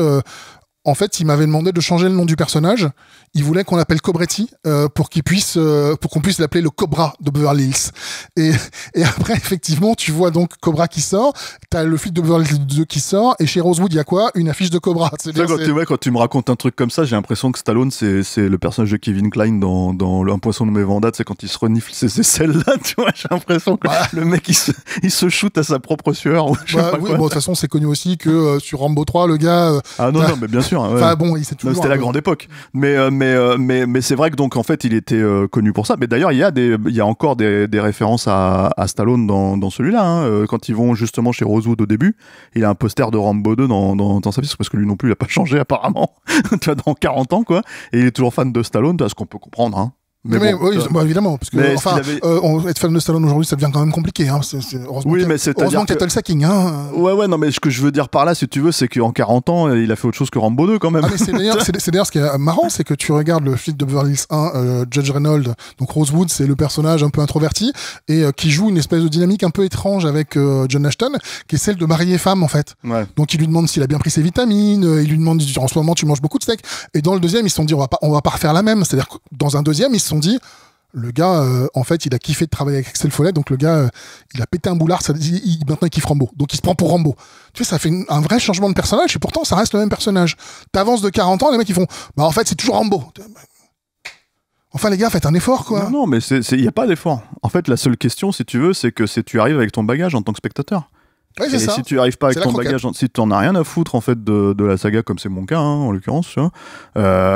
Speaker 3: en fait, il m'avait demandé de changer le nom du personnage. Il voulait qu'on l'appelle Cobretti pour qu'on puisse l'appeler le Cobra de Beverly Hills. Et après, effectivement, tu vois donc Cobra qui sort. T'as le flic de Beverly Hills 2 qui sort. Et chez Rosewood, il y a quoi? Une affiche de Cobra.
Speaker 2: Quand tu me racontes un truc comme ça, j'ai l'impression que Stallone, c'est le personnage de Kevin Kline dans Un poisson nommé Vanda. C'est quand il se renifle ses aisselles là. Tu vois, j'ai l'impression que le mec il se shoot à sa propre sueur. Ou je sais pas quoi.
Speaker 3: De toute façon, c'est connu aussi que sur Rambo 3, le gars.
Speaker 2: Non, mais bien sûr. Ouais.
Speaker 3: Enfin bon, il s'est toujours.
Speaker 2: C'était la grande époque. Mais c'est vrai que donc en fait il était connu pour ça. Mais d'ailleurs il y a encore des références à Stallone dans celui-là. Hein. Quand ils vont justement chez Rosewood au début, il a un poster de Rambo 2 dans sa vie, parce que lui non plus il a pas changé apparemment. Tu vois, dans 40 ans quoi. Et il est toujours fan de Stallone, ce qu'on peut comprendre. Hein.
Speaker 3: Mais bon, oui, évidemment, parce que être fan de Stallone aujourd'hui, ça devient quand même compliqué. Hein. Heureusement qu'il y a le sacking. Hein.
Speaker 2: Ouais, non, mais ce que je veux dire par là, si tu veux, c'est qu'en 40 ans, il a fait autre chose que Rambo 2 quand même.
Speaker 3: Ah, mais c'est d'ailleurs ce qui est marrant, c'est que tu regardes le flic de Beverly Hills 1, Judge Reynolds, donc Rosewood, c'est le personnage un peu introverti, et qui joue une espèce de dynamique un peu étrange avec John Ashton, qui est celle de mari et femme, en fait.
Speaker 2: Ouais.
Speaker 3: Donc il lui demande s'il a bien pris ses vitamines, il lui demande en ce moment tu manges beaucoup de steak. Et dans le deuxième, ils se sont dit on va pas refaire la même. C'est-à-dire que dans un deuxième, ils se sont dit Le gars, en fait, il a kiffé de travailler avec Axel Follet, donc le gars, il a pété un boulard, maintenant il kiffe Rambo. Donc il se prend pour Rambo. Tu sais, ça fait un vrai changement de personnage, et pourtant, ça reste le même personnage. T'avances de 40 ans, les mecs, ils font, bah en fait, c'est toujours Rambo. Enfin, les gars, faites un effort, quoi.
Speaker 2: Non, mais il n'y a pas d'effort. En fait, la seule question, si tu veux, c'est que tu arrives avec ton bagage en tant que spectateur.
Speaker 3: Oui, c'est
Speaker 2: et
Speaker 3: ça.
Speaker 2: si tu arrives pas avec ton bagage, si tu n'en as rien à foutre en fait de la saga, comme c'est mon cas en l'occurrence, tu vois,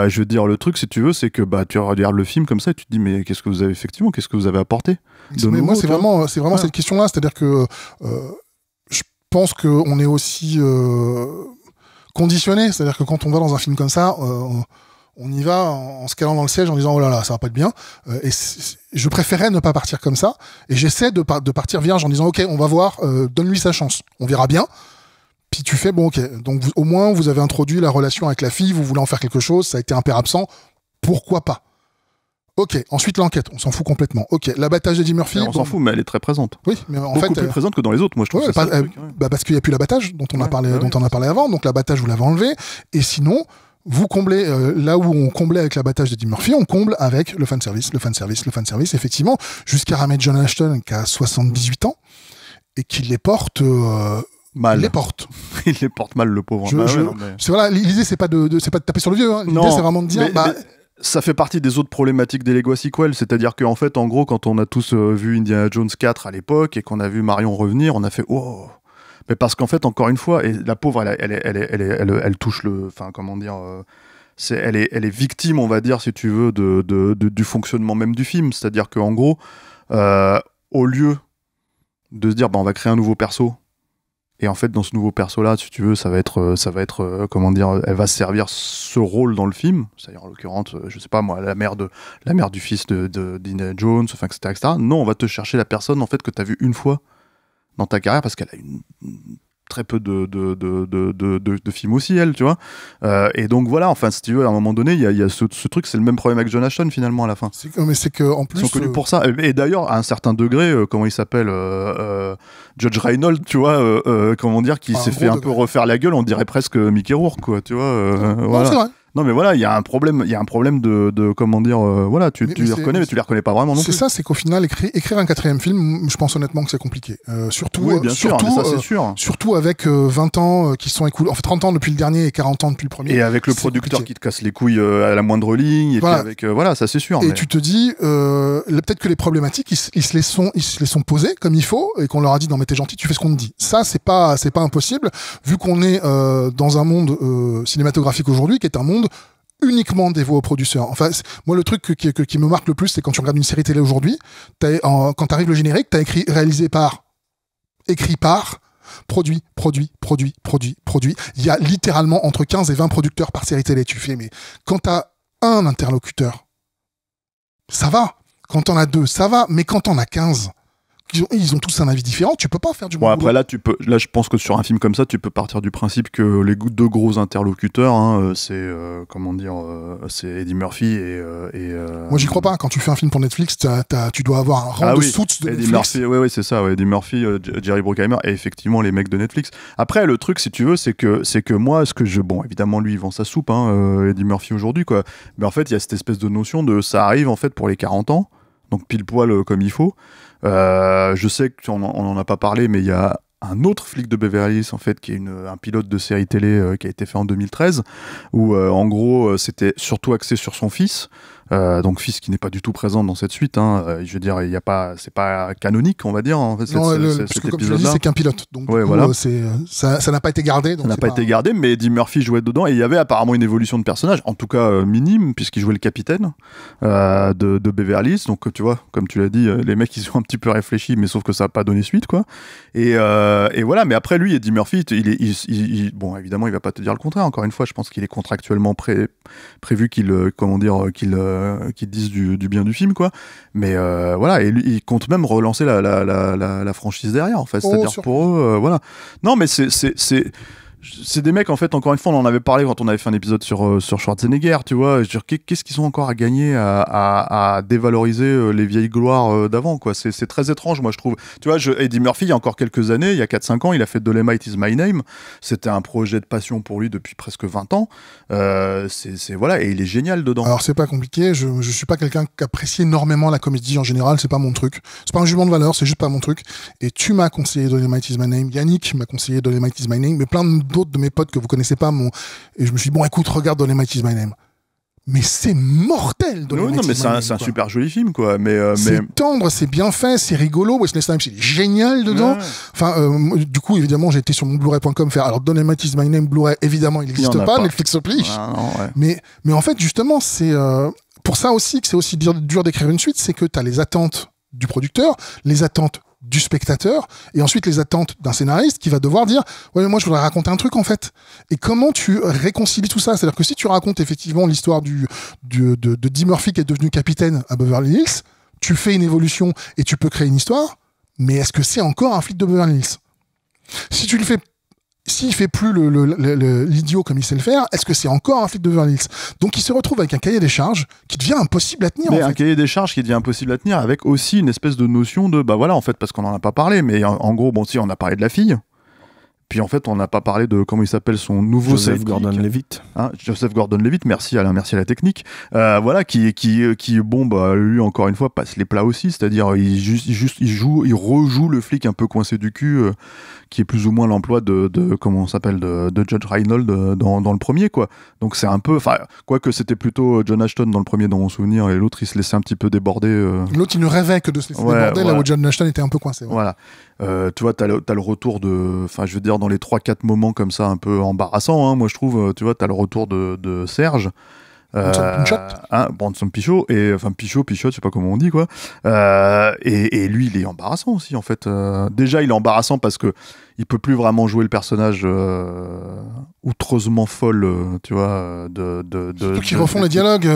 Speaker 2: je veux dire, le truc, si tu veux, c'est que tu regardes le film comme ça et tu te dis, mais qu'est-ce que vous avez apporté
Speaker 3: mais moi, c'est vraiment cette question-là, c'est-à-dire que je pense qu'on est aussi conditionné, c'est-à-dire que quand on va dans un film comme ça, on y va en se calant dans le siège en disant oh là là, ça va pas être bien. Et je préférais ne pas partir comme ça. Et j'essaie de partir vierge en disant ok, on va voir, donne-lui sa chance. On verra bien. Puis tu fais bon ok. Donc au moins vous avez introduit la relation avec la fille, vous voulez en faire quelque chose, ça a été un père absent. Pourquoi pas? Ok. Ensuite l'enquête, on s'en fout complètement. Ok. L'abattage d'Eddie Murphy.
Speaker 2: On s'en fout, mais elle est très présente.
Speaker 3: Oui, mais en
Speaker 2: beaucoup
Speaker 3: fait
Speaker 2: plus présente que dans les autres. Moi je trouve.
Speaker 3: Ouais, parce qu'il y a plus l'abattage dont on a parlé avant. Donc l'abattage vous l'avez enlevé. Et sinon. Vous comblez, là où on comblait avec l'abattage d'Eddie Murphy, on comble avec le fanservice, effectivement, jusqu'à ramener John Ashton qui a 78 ans et qui les porte
Speaker 2: mal.
Speaker 3: Il les porte.
Speaker 2: Il les porte mal, le pauvre.
Speaker 3: C'est voilà, l'idée c'est pas de taper sur le vieux, hein. L'idée c'est vraiment de dire
Speaker 2: mais ça fait partie des autres problématiques des Lego sequels, c'est-à-dire qu'en fait, en gros, quand on a tous vu Indiana Jones 4 à l'époque et qu'on a vu Marion revenir, on a fait oh. Mais parce qu'en fait, encore une fois, et la pauvre, elle touche le, enfin, comment dire, elle est victime, on va dire, si tu veux, du fonctionnement même du film. C'est-à-dire qu'en gros, au lieu de se dire, bah, on va créer un nouveau perso, et en fait, dans ce nouveau perso-là, si tu veux, ça va être, comment dire, elle va servir ce rôle dans le film. C'est-à-dire, en l'occurrence, je sais pas moi, la mère du fils d'Indiana Jones, enfin, etc. Non, on va te chercher la personne, en fait, que t'as vue une fois dans ta carrière, parce qu'elle a très peu de films aussi, elle, tu vois. Et donc voilà, enfin, si tu veux, à un moment donné, il y a ce truc, c'est le même problème avec John Ashton, finalement, à la fin.
Speaker 3: Mais c'est que, en plus.
Speaker 2: Ils sont connus pour ça. Et d'ailleurs, à un certain degré, comment il s'appelle, Judge Reinhold, tu vois, comment dire, qui s'est fait un peu refaire la gueule, on dirait presque Mickey Rourke, quoi, tu vois. Voilà.
Speaker 3: C'est vrai.
Speaker 2: Non mais voilà, il y a un problème de comment dire, voilà, tu les reconnais mais tu les reconnais pas vraiment non plus.
Speaker 3: C'est ça, c'est qu'au final écrire un 4e film, je pense honnêtement que c'est compliqué. Surtout,
Speaker 2: oui, bien sûr, mais ça c'est sûr.
Speaker 3: Surtout avec 20 ans qui sont écoulés, en fait 30 ans depuis le dernier et 40 ans depuis le premier.
Speaker 2: Et avec le producteur qui te casse les couilles à la moindre ligne, et
Speaker 3: voilà.
Speaker 2: puis avec voilà, ça c'est sûr.
Speaker 3: Et tu te dis, peut-être que les problématiques, ils se les sont posées comme il faut et qu'on leur a dit non mais t'es gentil, tu fais ce qu'on te dit. Ça c'est pas impossible vu qu'on est dans un monde cinématographique aujourd'hui qui est un monde uniquement dévoué aux producteurs. Enfin, moi, le truc qui me marque le plus, c'est quand tu regardes une série télé aujourd'hui, quand t'arrives le générique, t'as écrit produit. Il y a littéralement entre 15 et 20 producteurs par série télé. Tu fais, mais quand t'as un interlocuteur, ça va. Quand t'en as 2, ça va. Mais quand t'en as 15, ils ont tous un avis différent, tu peux pas faire du bon
Speaker 2: après
Speaker 3: boulot.
Speaker 2: là je pense que sur un film comme ça tu peux partir du principe que les deux gros interlocuteurs c'est comment dire c'est Eddie Murphy et
Speaker 3: moi j'y crois pas, quand tu fais un film pour Netflix tu dois avoir un rang de suits de
Speaker 2: Eddie
Speaker 3: Netflix.
Speaker 2: Murphy, ouais, c'est ça, ouais, Eddie Murphy, Jerry Bruckheimer et effectivement les mecs de Netflix. Après le truc si tu veux c'est que moi bon évidemment lui il vend sa soupe Eddie Murphy aujourd'hui quoi, mais en fait il y a cette espèce de notion de ça arrive en fait pour les 40 ans donc pile poil comme il faut. Je sais qu'on en a pas parlé, mais il y a un autre flic de Beverly Hills en fait qui est un pilote de série télé qui a été fait en 2013 où en gros c'était surtout axé sur son fils. Donc fils qui n'est pas du tout présent dans cette suite je veux dire c'est pas canonique on va dire en fait,
Speaker 3: non, parce que comme je l'ai dit c'est qu'un pilote donc
Speaker 2: ouais,
Speaker 3: coup,
Speaker 2: voilà.
Speaker 3: ça n'a pas été gardé donc
Speaker 2: ça n'a pas été gardé mais Eddie Murphy jouait dedans et il y avait apparemment une évolution de personnage en tout cas minime puisqu'il jouait le capitaine de Beverly Hills donc tu vois comme tu l'as dit les mecs ils ont un petit peu réfléchi mais sauf que ça n'a pas donné suite quoi et voilà mais après lui Eddie Murphy bon évidemment il va pas te dire le contraire encore une fois je pense qu'il est contractuellement prévu qu'il disent du bien du film quoi mais voilà et lui, il compte même relancer la franchise derrière en fait c'est-à-dire pour eux voilà non mais c'est c'est des mecs, en fait, encore une fois, on en avait parlé quand on avait fait un épisode sur Schwarzenegger, tu vois. Je veux dire, qu'est-ce qu'ils ont encore à gagner à dévaloriser les vieilles gloires d'avant, quoi. C'est très étrange, moi, je trouve. Tu vois, Eddie Murphy, il y a encore quelques années, il y a 4-5 ans, il a fait Dolemite Is My Name. C'était un projet de passion pour lui depuis presque 20 ans. Voilà, et il est génial dedans.
Speaker 3: Alors, c'est pas compliqué. Je suis pas quelqu'un qui apprécie énormément la comédie en général. C'est pas mon truc. C'est pas un jugement de valeur, c'est juste pas mon truc. Et tu m'as conseillé Dolemite Is My Name. Yannick m'a conseillé Dolemite Is My Name. Mais plein d'autres de mes potes que vous connaissez pas et je me suis dit, bon, écoute, regarde Dolemite Is My Name. Mais c'est mortel,
Speaker 2: Dolemite Is My Name. Mais c'est un super joli film, quoi.
Speaker 3: C'est tendre, c'est bien fait, c'est rigolo. Wesley Snipes, il est génial dedans. Ouais. Enfin, du coup, évidemment, j'ai été sur mon Blu-ray.com faire. Alors, Dolemite Is My Name Blu-ray, évidemment, il n'existe pas. Netflix oblige. Ouais. Mais en fait, justement, c'est pour ça aussi que c'est aussi dur d'écrire une suite, c'est que tu as les attentes du producteur, les attentes du spectateur et ensuite les attentes d'un scénariste qui va devoir dire ouais mais moi je voudrais raconter un truc en fait. Et comment tu réconcilies tout ça? C'est-à-dire que si tu racontes effectivement l'histoire de Eddie Murphy qui est devenu capitaine à Beverly Hills, tu fais une évolution et tu peux créer une histoire, mais est-ce que c'est encore un flic de Beverly Hills? Si tu le fais, s'il fait plus l'idiot comme il sait le faire, est-ce que c'est encore un flic de Beverly Hills? Donc il se retrouve avec un cahier des charges qui devient impossible à tenir.
Speaker 2: Mais un cahier des charges qui devient impossible à tenir avec aussi une espèce de notion de, bah voilà, en fait, parce qu'on en a pas parlé, mais en gros, bon, si on a parlé de la fille. Puis en fait, on n'a pas parlé de comment il s'appelle son nouveau
Speaker 4: Joseph Gordon-Levitt.
Speaker 2: Hein, Joseph Gordon-Levitt, merci à la technique. Voilà, qui bon, bah lui encore une fois passe les plats aussi, c'est-à-dire il rejoue le flic un peu coincé du cul, qui est plus ou moins l'emploi de comment on s'appelle de Judge Reinhold dans le premier, quoi. Donc c'est un peu, enfin, quoique c'était plutôt John Ashton dans le premier dans mon souvenir, et l'autre il se laissait un petit peu déborder.
Speaker 3: L'autre il ne rêvait que de se laisser déborder, là où John Ashton était un peu coincé. Ouais.
Speaker 2: Voilà. Tu vois, t'as le retour de, enfin, je veux dire, dans les 3-4 moments comme ça, un peu embarrassants, hein, moi je trouve, tu vois, t'as le retour de Serge. Bronson Pinchot, enfin Pinchot, je sais pas comment on dit, quoi. Et lui, il est embarrassant aussi, en fait. Déjà, il est embarrassant parce que il peut plus vraiment jouer le personnage outreusement folle, tu vois,
Speaker 3: surtout qu'ils refont les dialogues.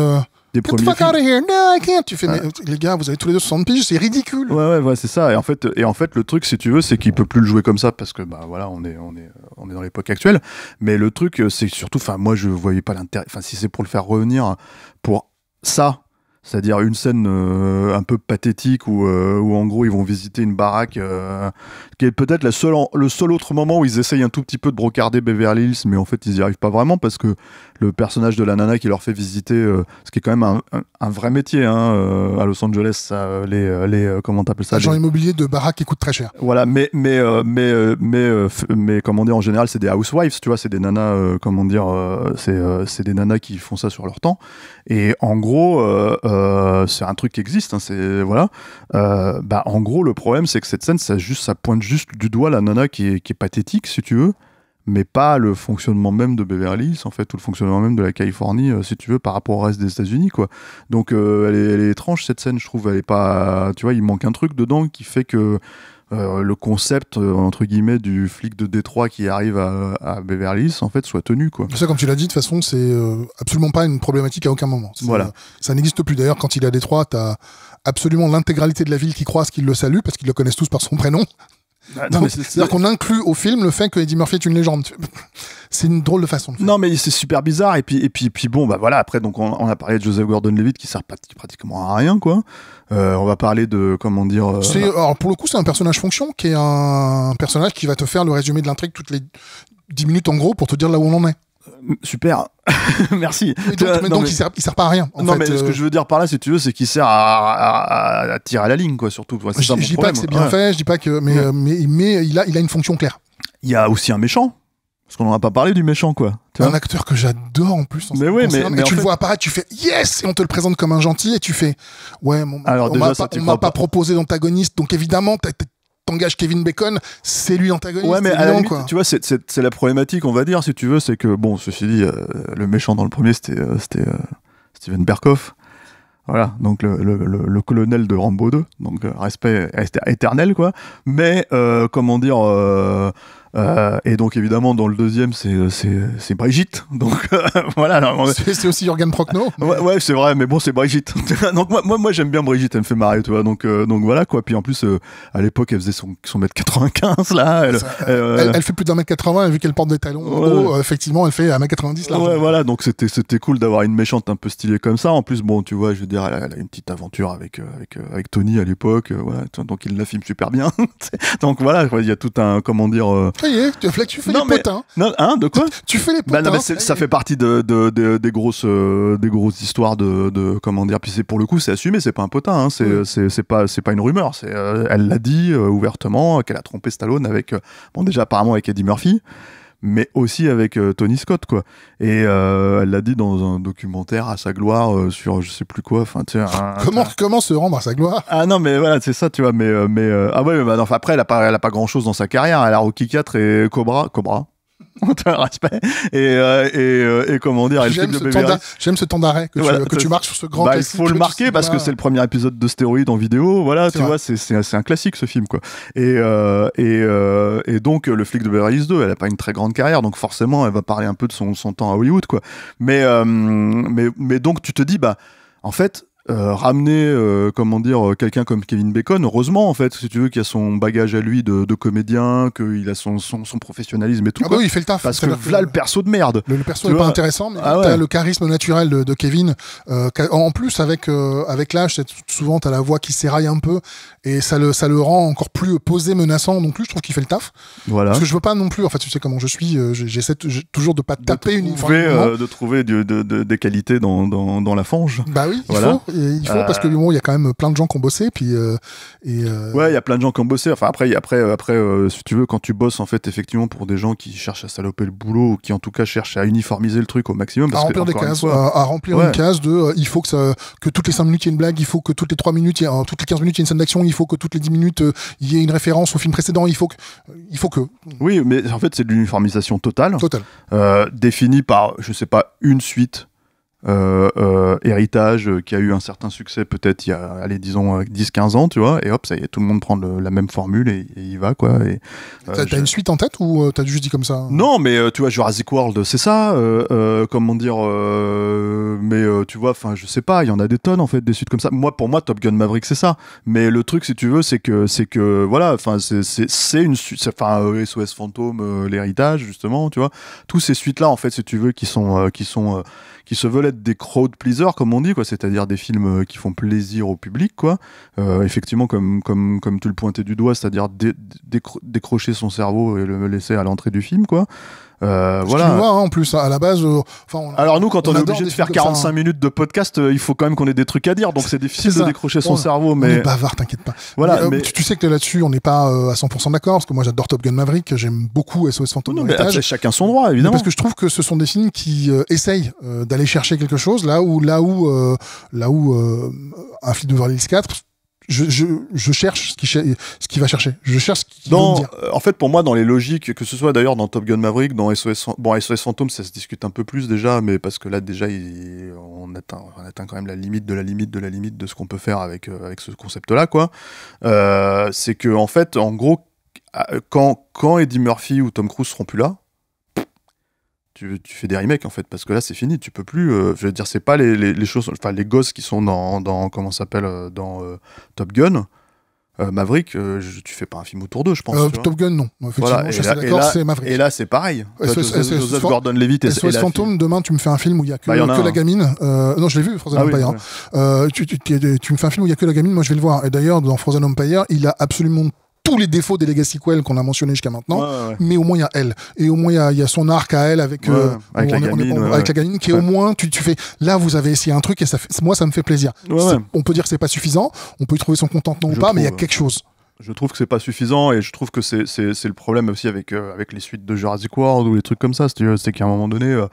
Speaker 2: Des
Speaker 3: Get the fuck out of here, no I can't. Tu fais, mais les gars, vous avez tous les deux 60 piges, c'est ridicule.
Speaker 2: Ouais, c'est ça. Et en fait, le truc, si tu veux, c'est qu'il peut plus le jouer comme ça parce que, bah voilà, on est dans l'époque actuelle. Mais le truc, c'est surtout, enfin, moi, je voyais pas l'intérêt. Enfin, si c'est pour le faire revenir pour ça, c'est-à-dire une scène un peu pathétique où en gros ils vont visiter une baraque qui est peut-être le seul autre moment où ils essayent un tout petit peu de brocarder Beverly Hills, mais en fait ils y arrivent pas vraiment parce que le personnage de la nana qui leur fait visiter, ce qui est quand même un vrai métier hein, à Los Angeles, ça, les comment t'appelles ça,
Speaker 3: agents immobiliers de baraque qui coûtent très cher.
Speaker 2: Voilà, mais comment dire, en général c'est des housewives, tu vois, c'est des nanas, comment dire, c'est des nanas qui font ça sur leur temps. Et en gros, c'est un truc qui existe, hein, c'est voilà. Bah en gros, le problème c'est que cette scène, ça pointe juste du doigt la nana qui est pathétique, si tu veux, mais pas le fonctionnement même de Beverly Hills, en fait, ou le fonctionnement même de la Californie, si tu veux, par rapport au reste des États-Unis, quoi. Donc elle est étrange cette scène, je trouve. Elle est pas, tu vois, il manque un truc dedans qui fait que le concept entre guillemets du flic de Détroit qui arrive à Beverly Hills en fait soit tenu, quoi.
Speaker 3: Ça, comme tu l'as dit, de toute façon c'est absolument pas une problématique à aucun moment.
Speaker 2: Voilà.
Speaker 3: Ça n'existe plus. D'ailleurs, quand il est à Détroit, t'as absolument l'intégralité de la ville qui croise qu'il le salue parce qu'ils le connaissent tous par son prénom. C'est-à-dire qu'on inclut au film le fait que Eddie Murphy est une légende. C'est une drôle de façon de faire.
Speaker 2: Non, mais c'est super bizarre. Et puis bon, bah voilà. Après, donc on a parlé de Joseph Gordon-Levitt qui sert pratiquement à rien, quoi. On va parler de, comment dire.
Speaker 3: Alors pour le coup, c'est un personnage fonction qui est un personnage qui va te faire le résumé de l'intrigue toutes les 10 minutes en gros pour te dire là où on en est.
Speaker 2: Super, merci.
Speaker 3: Donc il sert pas à rien.
Speaker 2: Non, mais ce que je veux dire par là, si tu veux, c'est qu'il sert à tirer à la ligne, quoi, surtout. Ouais,
Speaker 3: je dis pas que c'est bien fait, je dis pas que, mais il a une fonction claire.
Speaker 2: Il y a aussi un méchant, parce qu'on en a pas parlé du méchant, quoi.
Speaker 3: Un acteur que j'adore en plus.
Speaker 2: Mais oui, mais
Speaker 3: tu le vois apparaître, tu fais yes, et on te le présente comme un gentil, et tu fais ouais.
Speaker 2: Alors
Speaker 3: on m'a pas proposé d'antagoniste, donc évidemment t'engages Kevin Bacon, c'est lui l'antagoniste.
Speaker 2: Ouais, mais à la limite, tu vois, c'est la problématique, on va dire, si tu veux, c'est que, bon, ceci dit, le méchant dans le premier, c'était Steven Berkoff. Voilà, donc le colonel de Rambo 2, donc respect éternel, quoi. Mais, comment dire, Et donc évidemment dans le deuxième c'est Brigitte, donc voilà. Alors,
Speaker 3: c'est aussi Jürgen Prochnow.
Speaker 2: Ouais, c'est vrai, mais bon, c'est Brigitte. Donc moi j'aime bien Brigitte, elle me fait marrer, tu vois. Donc voilà quoi. Puis en plus à l'époque elle faisait son mètre 95 là.
Speaker 3: Elle fait plus d'un mètre 80 et vu qu'elle porte des talons haut, effectivement elle fait 1m90 là.
Speaker 2: Ouais, voilà, donc c'était cool d'avoir une méchante un peu stylée comme ça. En plus bon, tu vois, je veux dire, elle a une petite aventure avec Tony à l'époque, voilà. Donc il la filme super bien. Donc voilà, il y a tout un, comment dire.
Speaker 3: Ça y est, tu fais les potins.
Speaker 2: Non, hein, de quoi?
Speaker 3: Tu fais les potins.
Speaker 2: Non, mais ça fait partie des grosses histoires de comment dire. Puis c'est pour le coup, c'est assumé, c'est pas un potin, hein, c'est pas une rumeur. Elle l'a dit ouvertement qu'elle a trompé Stallone avec, bon déjà apparemment avec Eddie Murphy, mais aussi avec Tony Scott, quoi. Et elle l'a dit dans un documentaire à sa gloire sur je sais plus quoi. Enfin, tu sais,
Speaker 3: comment se rendre à sa gloire?
Speaker 2: Ah non, mais voilà, c'est ça, tu vois. Mais ah ouais, bah, enfin, après, elle a pas grand chose dans sa carrière. Elle a Rocky 4 et Cobra. Respect. Et comment dire,
Speaker 3: j'aime ce temps d'arrêt que tu marques sur ce grand classique.
Speaker 2: Il faut le marquer parce que c'est le premier épisode de Stéroïde en vidéo. Voilà, tu vois, c'est un classique ce film, quoi. Et donc, le flic de Beverly Hills 2, elle a pas une très grande carrière, donc forcément, elle va parler un peu de son temps à Hollywood, quoi. Mais donc, tu te dis, bah, en fait, ramener comment dire quelqu'un comme Kevin Bacon, heureusement en fait, si tu veux, qu'il a son bagage à lui de comédien, qu'il a son professionnalisme et tout,
Speaker 3: bah oui, il fait le taf,
Speaker 2: parce que voilà le perso de merde,
Speaker 3: le perso est pas intéressant, mais t'as le charisme naturel de Kevin, en plus avec l'âge, souvent t'as la voix qui s'éraille un peu et ça le rend encore plus posé, menaçant. Donc lui, je trouve qu'il fait le taf,
Speaker 2: voilà, parce
Speaker 3: que je veux pas non plus, en fait tu sais comment je suis, j'essaie toujours de pas taper
Speaker 2: de trouver des qualités dans la fange.
Speaker 3: Bah oui,
Speaker 2: voilà.
Speaker 3: Il faut parce que bon, il y a quand même plein de gens qui ont bossé, puis
Speaker 2: ouais, il y a plein de gens qui ont bossé. Enfin après, si tu veux, quand tu bosses en fait effectivement pour des gens qui cherchent à saloper le boulot ou qui en tout cas cherchent à uniformiser le truc au maximum, parce
Speaker 3: à remplir des cases, à remplir une case de, il faut que toutes les 5 minutes il y ait une blague, il faut que toutes les 3 minutes, toutes les 15 minutes il y ait une scène d'action, il faut que toutes les 10 minutes il y ait une référence au film précédent, il faut que.
Speaker 2: Oui, mais en fait c'est de l'uniformisation totale. Définie par, je sais pas, une suite. Héritage qui a eu un certain succès peut-être il y a, allez, disons 10-15 ans, tu vois, et hop, ça y est, tout le monde prend la même formule et y va, quoi. Et
Speaker 3: t'as une suite en tête ou t'as juste dit comme ça?
Speaker 2: Non, mais tu vois, Jurassic World, c'est ça, comment dire, mais tu vois, enfin, je sais pas, il y en a des tonnes en fait, des suites comme ça. Pour moi, Top Gun Maverick, c'est ça. Mais le truc, si tu veux, c'est que voilà, enfin, c'est une suite, enfin, SOS Fantôme, l'héritage, justement, tu vois, tous ces suites-là, en fait, si tu veux, qui se veulent être des crowd pleasers, comme on dit, quoi, c'est-à-dire des films qui font plaisir au public, quoi. Effectivement, comme tu le pointais du doigt, c'est-à-dire décrocher son cerveau et le laisser à l'entrée du film, quoi. Voilà.
Speaker 3: Tu vois, hein, en plus, à la base.
Speaker 2: Alors nous, quand on est obligé de faire 45 minutes de podcast, il faut quand même qu'on ait des trucs à dire, donc c'est difficile de décrocher son cerveau. Mais
Speaker 3: on est bavard, t'inquiète pas.
Speaker 2: Voilà.
Speaker 3: Mais tu sais que là-dessus, on n'est pas à 100% d'accord, parce que moi j'adore Top Gun Maverick, j'aime beaucoup SOS Fantôme.
Speaker 2: Non, mais après, chacun son droit, évidemment.
Speaker 3: Mais parce que je trouve que ce sont des films qui essayent d'aller chercher quelque chose là où un flic de Beverly Hills 4. Je cherche ce qu'il va chercher. Je cherche ce qu'il veut me dire.
Speaker 2: En fait, pour moi, dans les logiques, que ce soit d'ailleurs dans Top Gun Maverick, dans SOS Fantôme, ça se discute un peu plus déjà, mais parce que là, déjà, on atteint quand même la limite de ce qu'on peut faire avec ce concept-là, quoi. C'est que, en fait, en gros, quand Eddie Murphy ou Tom Cruise seront plus là, tu fais des remakes en fait, parce que là c'est fini, tu peux plus, je veux dire, c'est pas les choses, enfin les gosses qui sont dans comment ça s'appelle, dans Top Gun, Maverick, tu fais pas un film autour d'eux, je pense.
Speaker 3: Top Gun, non.
Speaker 2: Voilà,
Speaker 3: c'est Maverick.
Speaker 2: Et là c'est pareil. Joseph Gordon-Levitt
Speaker 3: SOS Fantôme, demain tu me fais un film où il y a que la gamine. Non, je l'ai vu, Frozen Empire. Ouais. Tu me fais un film où il y a que la gamine, moi je vais le voir. Et d'ailleurs, dans Frozen Empire, il a absolument tous les défauts des Legacy Sequels qu'on a mentionnés jusqu'à maintenant, mais au moins il y a elle, et au moins il y a son arc à elle avec la gamine qui est au moins tu fais là vous avez essayé un truc et moi ça me fait plaisir. On peut dire que c'est pas suffisant, on peut y trouver son contentement ou pas, mais il y a quelque chose.
Speaker 2: Je trouve que c'est pas suffisant, et je trouve que c'est le problème aussi avec les suites de Jurassic World ou les trucs comme ça, c'est qu'à un moment donné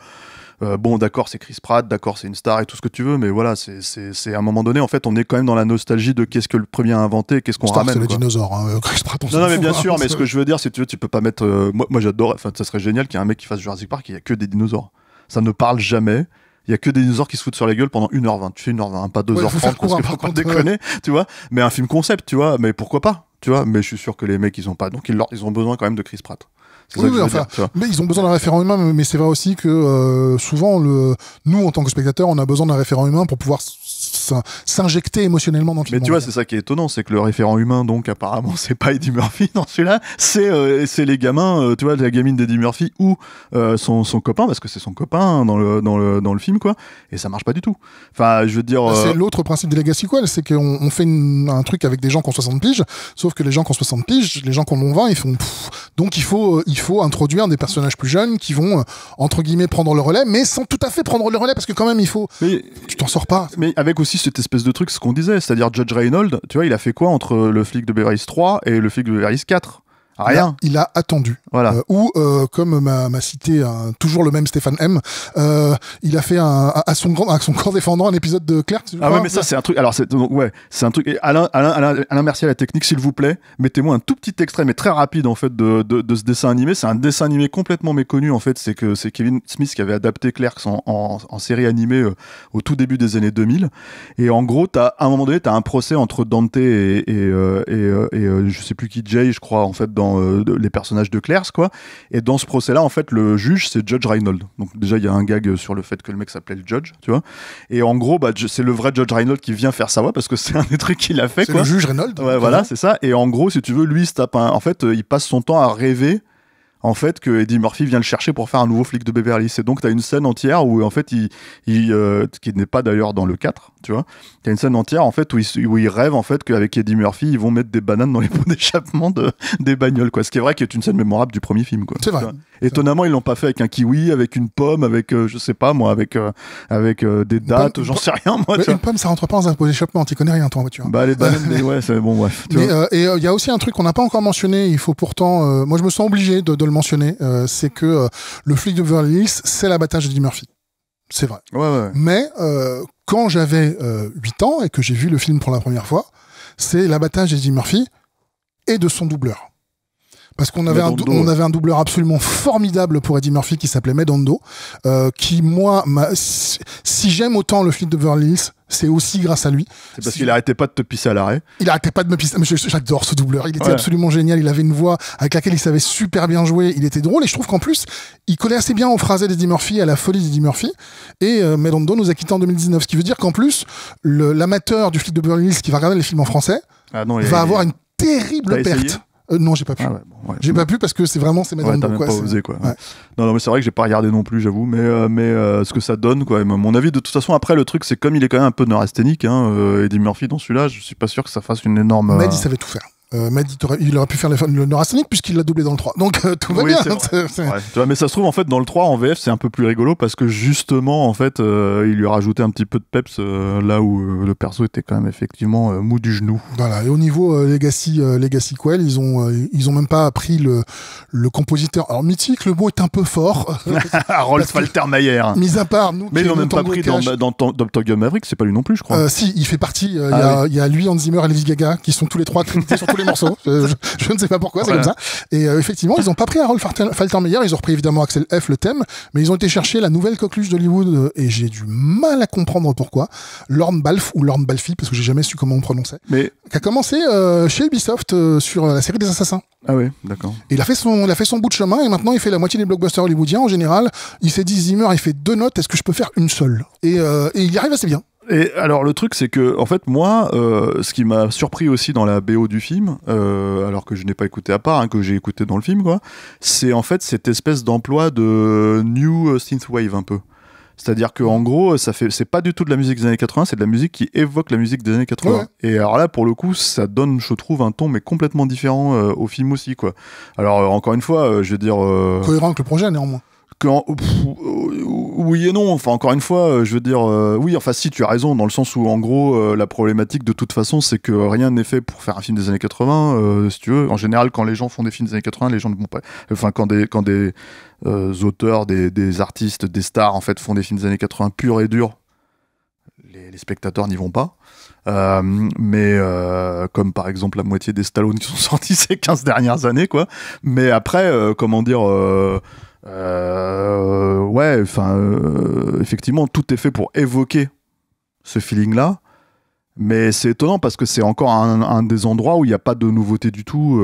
Speaker 2: bon, d'accord, c'est Chris Pratt, d'accord, c'est une star et tout ce que tu veux, mais voilà, c'est à un moment donné, en fait, on est quand même dans la nostalgie de qu'est-ce que le premier a inventé, qu'est-ce qu'on ramène.
Speaker 3: C'est les dinosaures, hein, Chris Pratt.
Speaker 2: Non, mais bien sûr, mais ce que je veux dire, c'est que tu peux pas mettre. Moi, j'adore. Enfin, ça serait génial qu'il y ait un mec qui fasse Jurassic Park, il y a que des dinosaures. Ça ne parle jamais. Il y a que des dinosaures qui se foutent sur la gueule pendant 1h20. Tu fais 1h20, pas 2h30, parce qu'il faut pas déconner, tu vois. Mais un film concept, tu vois. Mais pourquoi pas, tu vois. Mais je suis sûr que les mecs, ils ont pas. Donc, ils ont besoin quand même de Chris Pratt. C'est ça que je veux
Speaker 3: enfin,
Speaker 2: dire, tu vois.
Speaker 3: mais ils ont besoin d'un référent humain, mais c'est vrai aussi que souvent, nous, en tant que spectateurs, on a besoin d'un référent humain pour pouvoir s'injecter émotionnellement dans le film.
Speaker 2: Mais tu vois, c'est ça qui est étonnant, c'est que le référent humain, donc apparemment, c'est pas Eddie Murphy dans celui-là, c'est les gamins, tu vois, la gamine d'Eddie Murphy ou son copain, parce que c'est son copain dans le film, quoi, et ça marche pas du tout. Enfin, je veux dire...
Speaker 3: C'est l'autre principe des Legacy Sequels, c'est qu'on fait un truc avec des gens qui ont 60 piges, sauf que les gens qui ont 60 piges, les gens qui en ont 20, ils font... Donc il faut introduire des personnages plus jeunes qui vont, entre guillemets, prendre le relais, mais sans tout à fait prendre le relais, parce que quand même, tu t'en sors pas.
Speaker 2: Mais avec aussi cette espèce de truc, ce qu'on disait, c'est-à-dire Judge Reinhold, tu vois, il a fait quoi entre le flic de Beverly Hills 3 et le flic de Beverly Hills 4 ? Rien.
Speaker 3: Il a attendu.
Speaker 2: Voilà.
Speaker 3: Comme m'a cité toujours le même Stéphane M, il a fait à son corps défendant un épisode de Clerks.
Speaker 2: Ah ouais, mais ça c'est un truc. Alors c'est un truc. Et Alain Mercier à la technique, s'il vous plaît, mettez-moi un tout petit extrait, mais très rapide en fait de ce dessin animé. C'est un dessin animé complètement méconnu en fait. C'est Kevin Smith qui avait adapté Clerks en série animée au tout début des années 2000. Et en gros, à un moment donné, t'as un procès entre Dante et je sais plus qui, Jay, je crois en fait dans les personnages de Clerks, quoi. Et dans ce procès-là, en fait, le juge, c'est Judge Reinhold. Donc déjà, il y a un gag sur le fait que le mec s'appelait le Judge, tu vois. Et en gros, c'est le vrai Judge Reinhold qui vient faire sa voix parce que c'est un des trucs qu'il a fait,
Speaker 3: c'est
Speaker 2: quoi.
Speaker 3: le juge Reinhold.
Speaker 2: Ouais, voilà, c'est ça. Et en gros, si tu veux, lui, il se tape en fait, il passe son temps à rêver en fait que Eddie Murphy vient le chercher pour faire un nouveau flic de Beverly Hills. Et donc t'as une scène entière où en fait qui n'est pas d'ailleurs dans le 4, tu vois. T'as une scène entière en fait où il rêve en fait qu'avec Eddie Murphy ils vont mettre des bananes dans les pots d'échappement des bagnoles, quoi. Ce qui est vrai qui est une scène mémorable du premier film, quoi.
Speaker 3: C'est vrai.
Speaker 2: Étonnamment ils l'ont pas fait avec un kiwi, avec une pomme, avec je sais pas moi, avec des dates, j'en sais rien moi.
Speaker 3: Une pomme ça rentre pas dans un pot d'échappement, t'y connais rien toi en voiture.
Speaker 2: Bah les bananes, mais ouais c'est bon bref.
Speaker 3: Et il y a aussi un truc qu'on n'a pas encore mentionné, il faut pourtant, moi je me sens obligé de le mentionner, c'est que le flic de Beverly Hills, c'est l'abattage d'Eddie Murphy. C'est vrai.
Speaker 2: Ouais.
Speaker 3: Mais quand j'avais 8 ans et que j'ai vu le film pour la première fois, c'est l'abattage d'Eddie Murphy et de son doubleur. Parce qu'on avait un doubleur absolument formidable pour Eddie Murphy qui s'appelait Medondo, qui moi, si j'aime autant le flic de Beverly Hills, c'est aussi grâce à lui.
Speaker 2: C'est parce qu'il arrêtait pas de te pisser à l'arrêt.
Speaker 3: Il arrêtait pas de me pisser. Mais j'adore ce doubleur. Il était absolument génial. Il avait une voix avec laquelle il savait super bien jouer. Il était drôle et je trouve qu'en plus, il collait assez bien aux phrasés d'Eddie Murphy, à la folie d'Eddie Murphy. Et Medondo nous a quittés en 2019. Ce qui veut dire qu'en plus, l'amateur du flic de Beverly Hills qui va regarder les films en français va avoir une terrible perte. Non, j'ai pas pu. J'ai pas pu parce que c'est Medondo.
Speaker 2: T'as même pas osé, quoi. Ouais. Non, mais c'est vrai que j'ai pas regardé non plus, j'avoue. Mais ce que ça donne, quoi. Mon avis, de toute façon, après, le truc, c'est comme il est quand même un peu neurasthénique, Eddie Murphy dans celui-là, je suis pas sûr que ça fasse une énorme.
Speaker 3: Med, il savait tout faire. Med, il aurait pu faire le neurasthénique puisqu'il l'a doublé dans le 3. Donc tout va bien.
Speaker 2: Ouais, tu vois, mais ça se trouve, en fait, dans le 3, en VF, c'est un peu plus rigolo parce que justement, en fait, il lui a rajouté un petit peu de peps là où le perso était quand même effectivement mou du genou.
Speaker 3: Voilà. Et au niveau Legacy Sequel, ils ont même pas pris le compositeur. Alors mythique, le mot est un peu fort.
Speaker 2: Rolf Faltermeyer.
Speaker 3: Mis à part nous.
Speaker 2: Mais ils l'ont même pas pris dans Top Gun Maverick, c'est pas lui non plus, je crois.
Speaker 3: Si, il fait partie. Il y a lui, Hans Zimmer et Lady Gaga qui sont tous les trois crédités sur tous les morceaux. Je ne sais pas pourquoi, c'est comme ça. Et effectivement, ils n'ont pas pris Harold Faltermeyer, ils ont repris évidemment Axel F, le thème, mais ils ont été chercher la nouvelle coqueluche d'Hollywood, et j'ai du mal à comprendre pourquoi. Lorne Balfe, ou Lorne Balfi, parce que j'ai jamais su comment on prononçait, qui a commencé chez Ubisoft sur la série des Assassins.
Speaker 2: Ah oui, d'accord.
Speaker 3: Et il a fait son bout de chemin, et maintenant il fait la moitié des blockbusters hollywoodiens en général. Il s'est dit, Zimmer, il fait 2 notes, est-ce que je peux faire une seule ? Et il y arrive assez bien.
Speaker 2: Et alors le truc c'est que en fait moi ce qui m'a surpris aussi dans la BO du film alors que je n'ai pas écouté à part que j'ai écouté dans le film quoi, c'est en fait cette espèce d'emploi de new synthwave un peu. C'est-à-dire que en gros c'est pas du tout de la musique des années 80, c'est de la musique qui évoque la musique des années 80. Ouais. Et alors là pour le coup ça donne je trouve un ton mais complètement différent au film aussi quoi. Alors encore une fois je veux dire
Speaker 3: cohérent avec le projet néanmoins.
Speaker 2: Oui et non, enfin encore une fois je veux dire oui enfin si tu as raison dans le sens où en gros la problématique de toute façon c'est que rien n'est fait pour faire un film des années 80 si tu veux, en général quand les gens font des films des années 80 les gens ne vont pas, enfin quand des auteurs, des artistes, des stars en fait font des films des années 80 purs et durs, les spectateurs n'y vont pas. Mais comme par exemple la moitié des Stallone qui sont sortis ces 15 dernières années quoi, mais après comment dire ouais, enfin, effectivement, tout est fait pour évoquer ce feeling-là, Mais c'est étonnant parce que c'est encore un des endroits où il n'y a pas de nouveauté du tout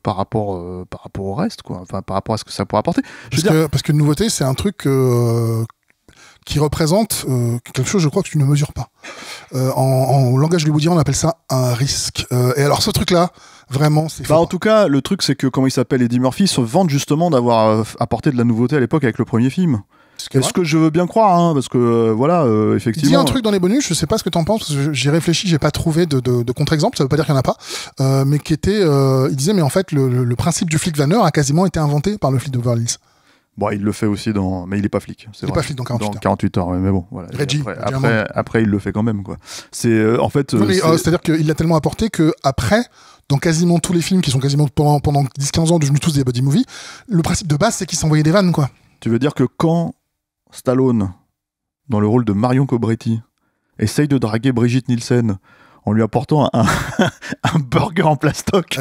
Speaker 2: par rapport au reste, quoi. Enfin, par rapport à ce que ça pourrait apporter.
Speaker 3: Parce que nouveauté, c'est un truc qui représente quelque chose, je crois, que tu ne mesures pas. En langage hollywoodien, on appelle ça un risque. Et alors, ce truc-là, vraiment, c'est
Speaker 2: en tout cas, le truc, c'est que, comment il s'appelle, Eddie Murphy se vante justement d'avoir apporté de la nouveauté à l'époque avec le premier film. Est-ce que je veux bien croire, hein, parce que effectivement.
Speaker 3: Il dit un truc dans les bonus, je sais pas ce que t'en penses, parce que j'y réfléchis, j'ai pas trouvé de contre-exemple, ça veut pas dire qu'il y en a pas, mais qui était, il disait, mais en fait, le principe du flic vanneur a quasiment été inventé par le flic de Beverly Hills.
Speaker 2: Bon, il le fait aussi mais il est pas flic.
Speaker 3: Il est pas flic dans 48 heures.
Speaker 2: Dans 48 heures, mais bon, voilà.
Speaker 3: Reggie.
Speaker 2: Après, il le fait quand même, quoi. C'est, en fait.
Speaker 3: C'est-à-dire qu'il l'a tellement apporté que après, dans quasiment tous les films qui sont quasiment pendant 10-15 ans devenus tous des buddy movies, le principe de base, c'est qu'ils s'envoyaient des vannes, quoi.
Speaker 2: Tu veux dire que quand Stallone, dans le rôle de Marion Cobretti, essaye de draguer Brigitte Nielsen en lui apportant un burger en plastoc,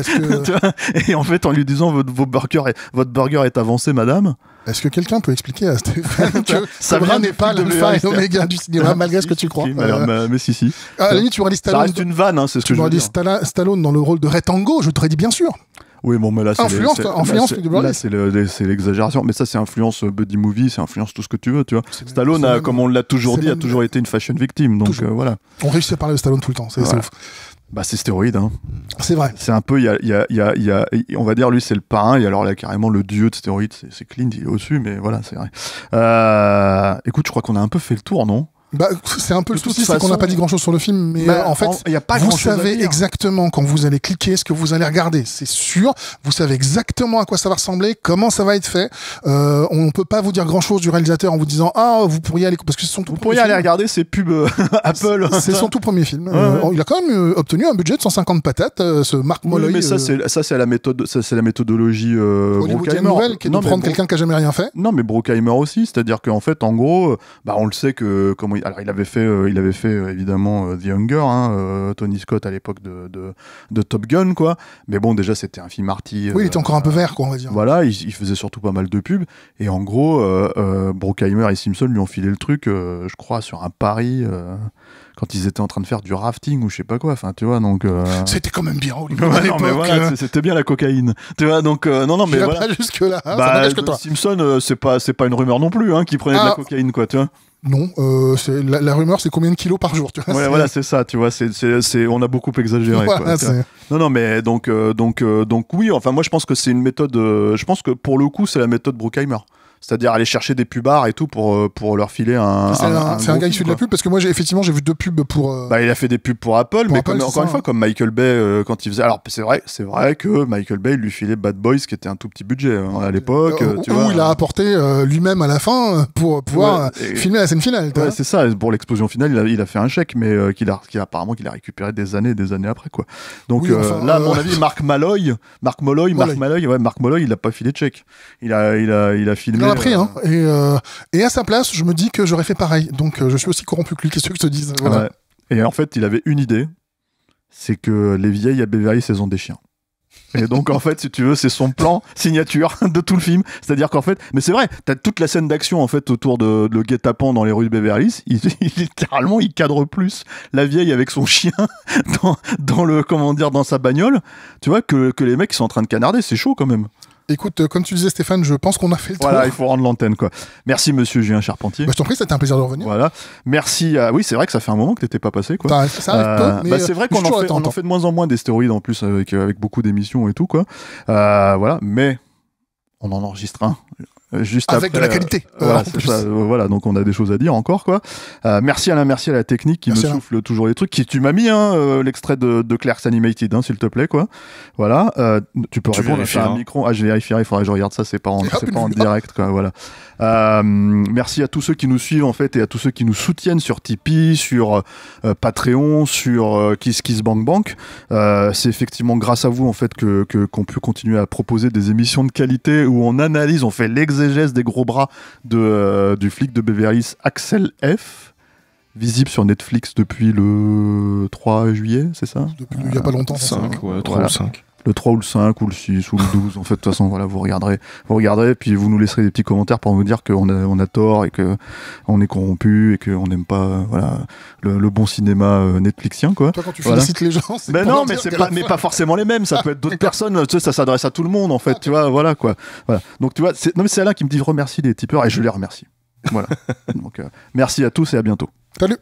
Speaker 2: et en fait en lui disant votre burger est avancé, madame.
Speaker 3: Est-ce que quelqu'un peut expliquer à Stéphane que Cobra n'est pas l'alpha et l'oméga du cinéma, malgré ce que tu crois
Speaker 2: mais si.
Speaker 3: À la limite, tu aurais dit Stallone.
Speaker 2: Ça reste une vanne, hein, c'est ce que je veux dire.
Speaker 3: Tu aurais dit Stallone dans le rôle de Red Tango, je t'aurais dit bien sûr.
Speaker 2: Oui, bon, mais là,
Speaker 3: c'est
Speaker 2: l'exagération. Mais ça, c'est influence buddy movie, c'est influence tout ce que tu veux, tu vois. Stallone, comme on l'a toujours dit, a toujours été une fashion victime. Donc voilà.
Speaker 3: On réussit à parler de Stallone tout le temps, c'est ouf.
Speaker 2: Bah, c'est stéroïde, hein.
Speaker 3: C'est vrai.
Speaker 2: C'est un peu, on va dire, lui, c'est le parrain, et alors là, carrément, le dieu de stéroïdes, c'est Clint, il est au-dessus, mais voilà, c'est vrai. Écoute, je crois qu'on a un peu fait le tour, non?
Speaker 3: Bah, c'est un peu le souci, c'est qu'on n'a pas dit grand chose sur le film, mais en fait, vous savez exactement quand vous allez cliquer ce que vous allez regarder, c'est sûr. Vous savez exactement à quoi ça va ressembler, comment ça va être fait. On peut pas vous dire grand chose du réalisateur en vous disant vous pourriez aller, parce que c'est son tout.
Speaker 2: Vous pourriez aller regarder ces pubs Apple.
Speaker 3: C'est son tout premier film. Il a quand même obtenu un budget de 150 patates. Ce Mark Molloy.
Speaker 2: Mais ça c'est la méthode, c'est la méthodologie
Speaker 3: Brookheimer, nouvelle, qui est de prendre quelqu'un qui a jamais rien fait.
Speaker 2: Non, mais Brookheimer aussi, c'est-à-dire qu'en fait, en gros, on le sait que alors il avait fait évidemment The Hunger, Tony Scott à l'époque de Top Gun, quoi. Mais bon, déjà c'était un film arty.
Speaker 3: Oui, il était encore un peu vert, quoi, on va dire.
Speaker 2: Voilà, il faisait surtout pas mal de pubs. Et en gros, Brookheimer et Simpson lui ont filé le truc, je crois, sur un pari. Quand ils étaient en train de faire du rafting ou je sais pas quoi, enfin tu vois, donc
Speaker 3: c'était quand même bien Hollywood à l'époque.
Speaker 2: Voilà, c'était bien la cocaïne, tu vois, donc non mais voilà.
Speaker 3: Pas jusque là.
Speaker 2: Simpson, c'est pas une rumeur non plus, qui prenait de la cocaïne, quoi, tu vois.
Speaker 3: Non, la rumeur, c'est combien de kilos par jour, tu vois.
Speaker 2: Ouais, voilà, c'est ça, tu vois, on a beaucoup exagéré.
Speaker 3: Voilà,
Speaker 2: quoi, non, mais donc oui, enfin moi je pense que c'est une méthode, je pense que pour le coup c'est la méthode Brookheimer. C'est-à-dire aller chercher des pubards et tout pour leur filer un.
Speaker 3: C'est un gars issu de la pub, parce que moi j'ai vu 2 pubs pour.
Speaker 2: Il a fait des pubs pour Apple, mais encore une fois, comme Michael Bay quand il faisait. Alors c'est vrai que Michael Bay lui filait Bad Boys, qui était un tout petit budget à l'époque.
Speaker 3: Où il a apporté lui-même à la fin pour pouvoir filmer la scène finale.
Speaker 2: Ouais, c'est ça. Pour l'explosion finale, il a fait un chèque, mais apparemment qu'il a récupéré des années après, quoi. Donc là, à mon avis, Mark Molloy, il a pas filé de chèque. Il a filmé.
Speaker 3: A pris, et à sa place, je me dis que j'aurais fait pareil. Donc je suis aussi corrompu que lui, qu'est-ce que je te dise, voilà.
Speaker 2: Ouais. Et en fait, il avait une idée, c'est que les vieilles à Beverly, elles ont des chiens. Et donc en fait, si tu veux, c'est son plan signature de tout le film. C'est-à-dire qu'en fait, mais c'est vrai, t'as toute la scène d'action en fait autour de le guet-apens dans les rues de Beverly Hills. Littéralement, il cadre plus la vieille avec son chien dans sa bagnole. Tu vois que les mecs qui sont en train de canarder, c'est chaud quand même.
Speaker 3: Écoute, comme tu disais Stéphane, je pense qu'on a fait le tour.
Speaker 2: Voilà, il faut rendre l'antenne, quoi. Merci monsieur Julien Charpentier.
Speaker 3: Je t'en prie, c'était un plaisir de revenir.
Speaker 2: Voilà. Merci. Oui, c'est vrai que ça fait un moment que t'étais pas passé, quoi.
Speaker 3: Ça arrive peu, mais
Speaker 2: c'est vrai qu'on en fait de moins en moins des stéroïdes en plus avec beaucoup d'émissions et tout, quoi. Voilà, mais on en enregistre un. Juste
Speaker 3: avec
Speaker 2: après,
Speaker 3: de la qualité.
Speaker 2: Voilà, donc on a des choses à dire encore, quoi. Merci à la technique qui me souffle toujours les trucs. Tu m'as mis l'extrait de Clerks Animated, s'il te plaît, quoi. Voilà. Tu peux répondre à un micro. Je vérifierai, il faudrait que je regarde ça, c'est pas en direct, quoi. Voilà. Merci à tous ceux qui nous suivent en fait et à tous ceux qui nous soutiennent sur Tipeee, sur Patreon, sur KissKissBankBank. C'est effectivement grâce à vous en fait qu'on peut continuer à proposer des émissions de qualité où on analyse, on fait l'exégèse des gros bras du flic de Beverly Hills, Axel F. Visible sur Netflix depuis le 3 juillet, c'est ça ?
Speaker 3: Depuis il y a pas longtemps.
Speaker 4: 5, ouais, 3
Speaker 2: voilà.
Speaker 4: ou 5.
Speaker 2: Le 3 ou le 5 ou le 6 ou le 12, en fait, de toute façon, voilà, vous regarderez, puis vous nous laisserez des petits commentaires pour nous dire qu'on a tort et qu'on est corrompu et qu'on n'aime pas, voilà, le bon cinéma Netflixien, quoi.
Speaker 3: Toi, quand tu félicites les gens, c'est
Speaker 2: mais
Speaker 3: pour
Speaker 2: non,
Speaker 3: leur
Speaker 2: mais
Speaker 3: dire
Speaker 2: c'est
Speaker 3: qu'à
Speaker 2: pas,
Speaker 3: la
Speaker 2: mais
Speaker 3: fin-
Speaker 2: pas forcément les mêmes, ça peut être d'autres personnes, tu sais, ça s'adresse à tout le monde, en fait, tu vois, voilà, quoi. Voilà. Donc, tu vois, non, mais c'est Alain qui me dit remercie les tipeurs et je les remercie. Voilà. Donc, merci à tous et à bientôt.
Speaker 3: Salut.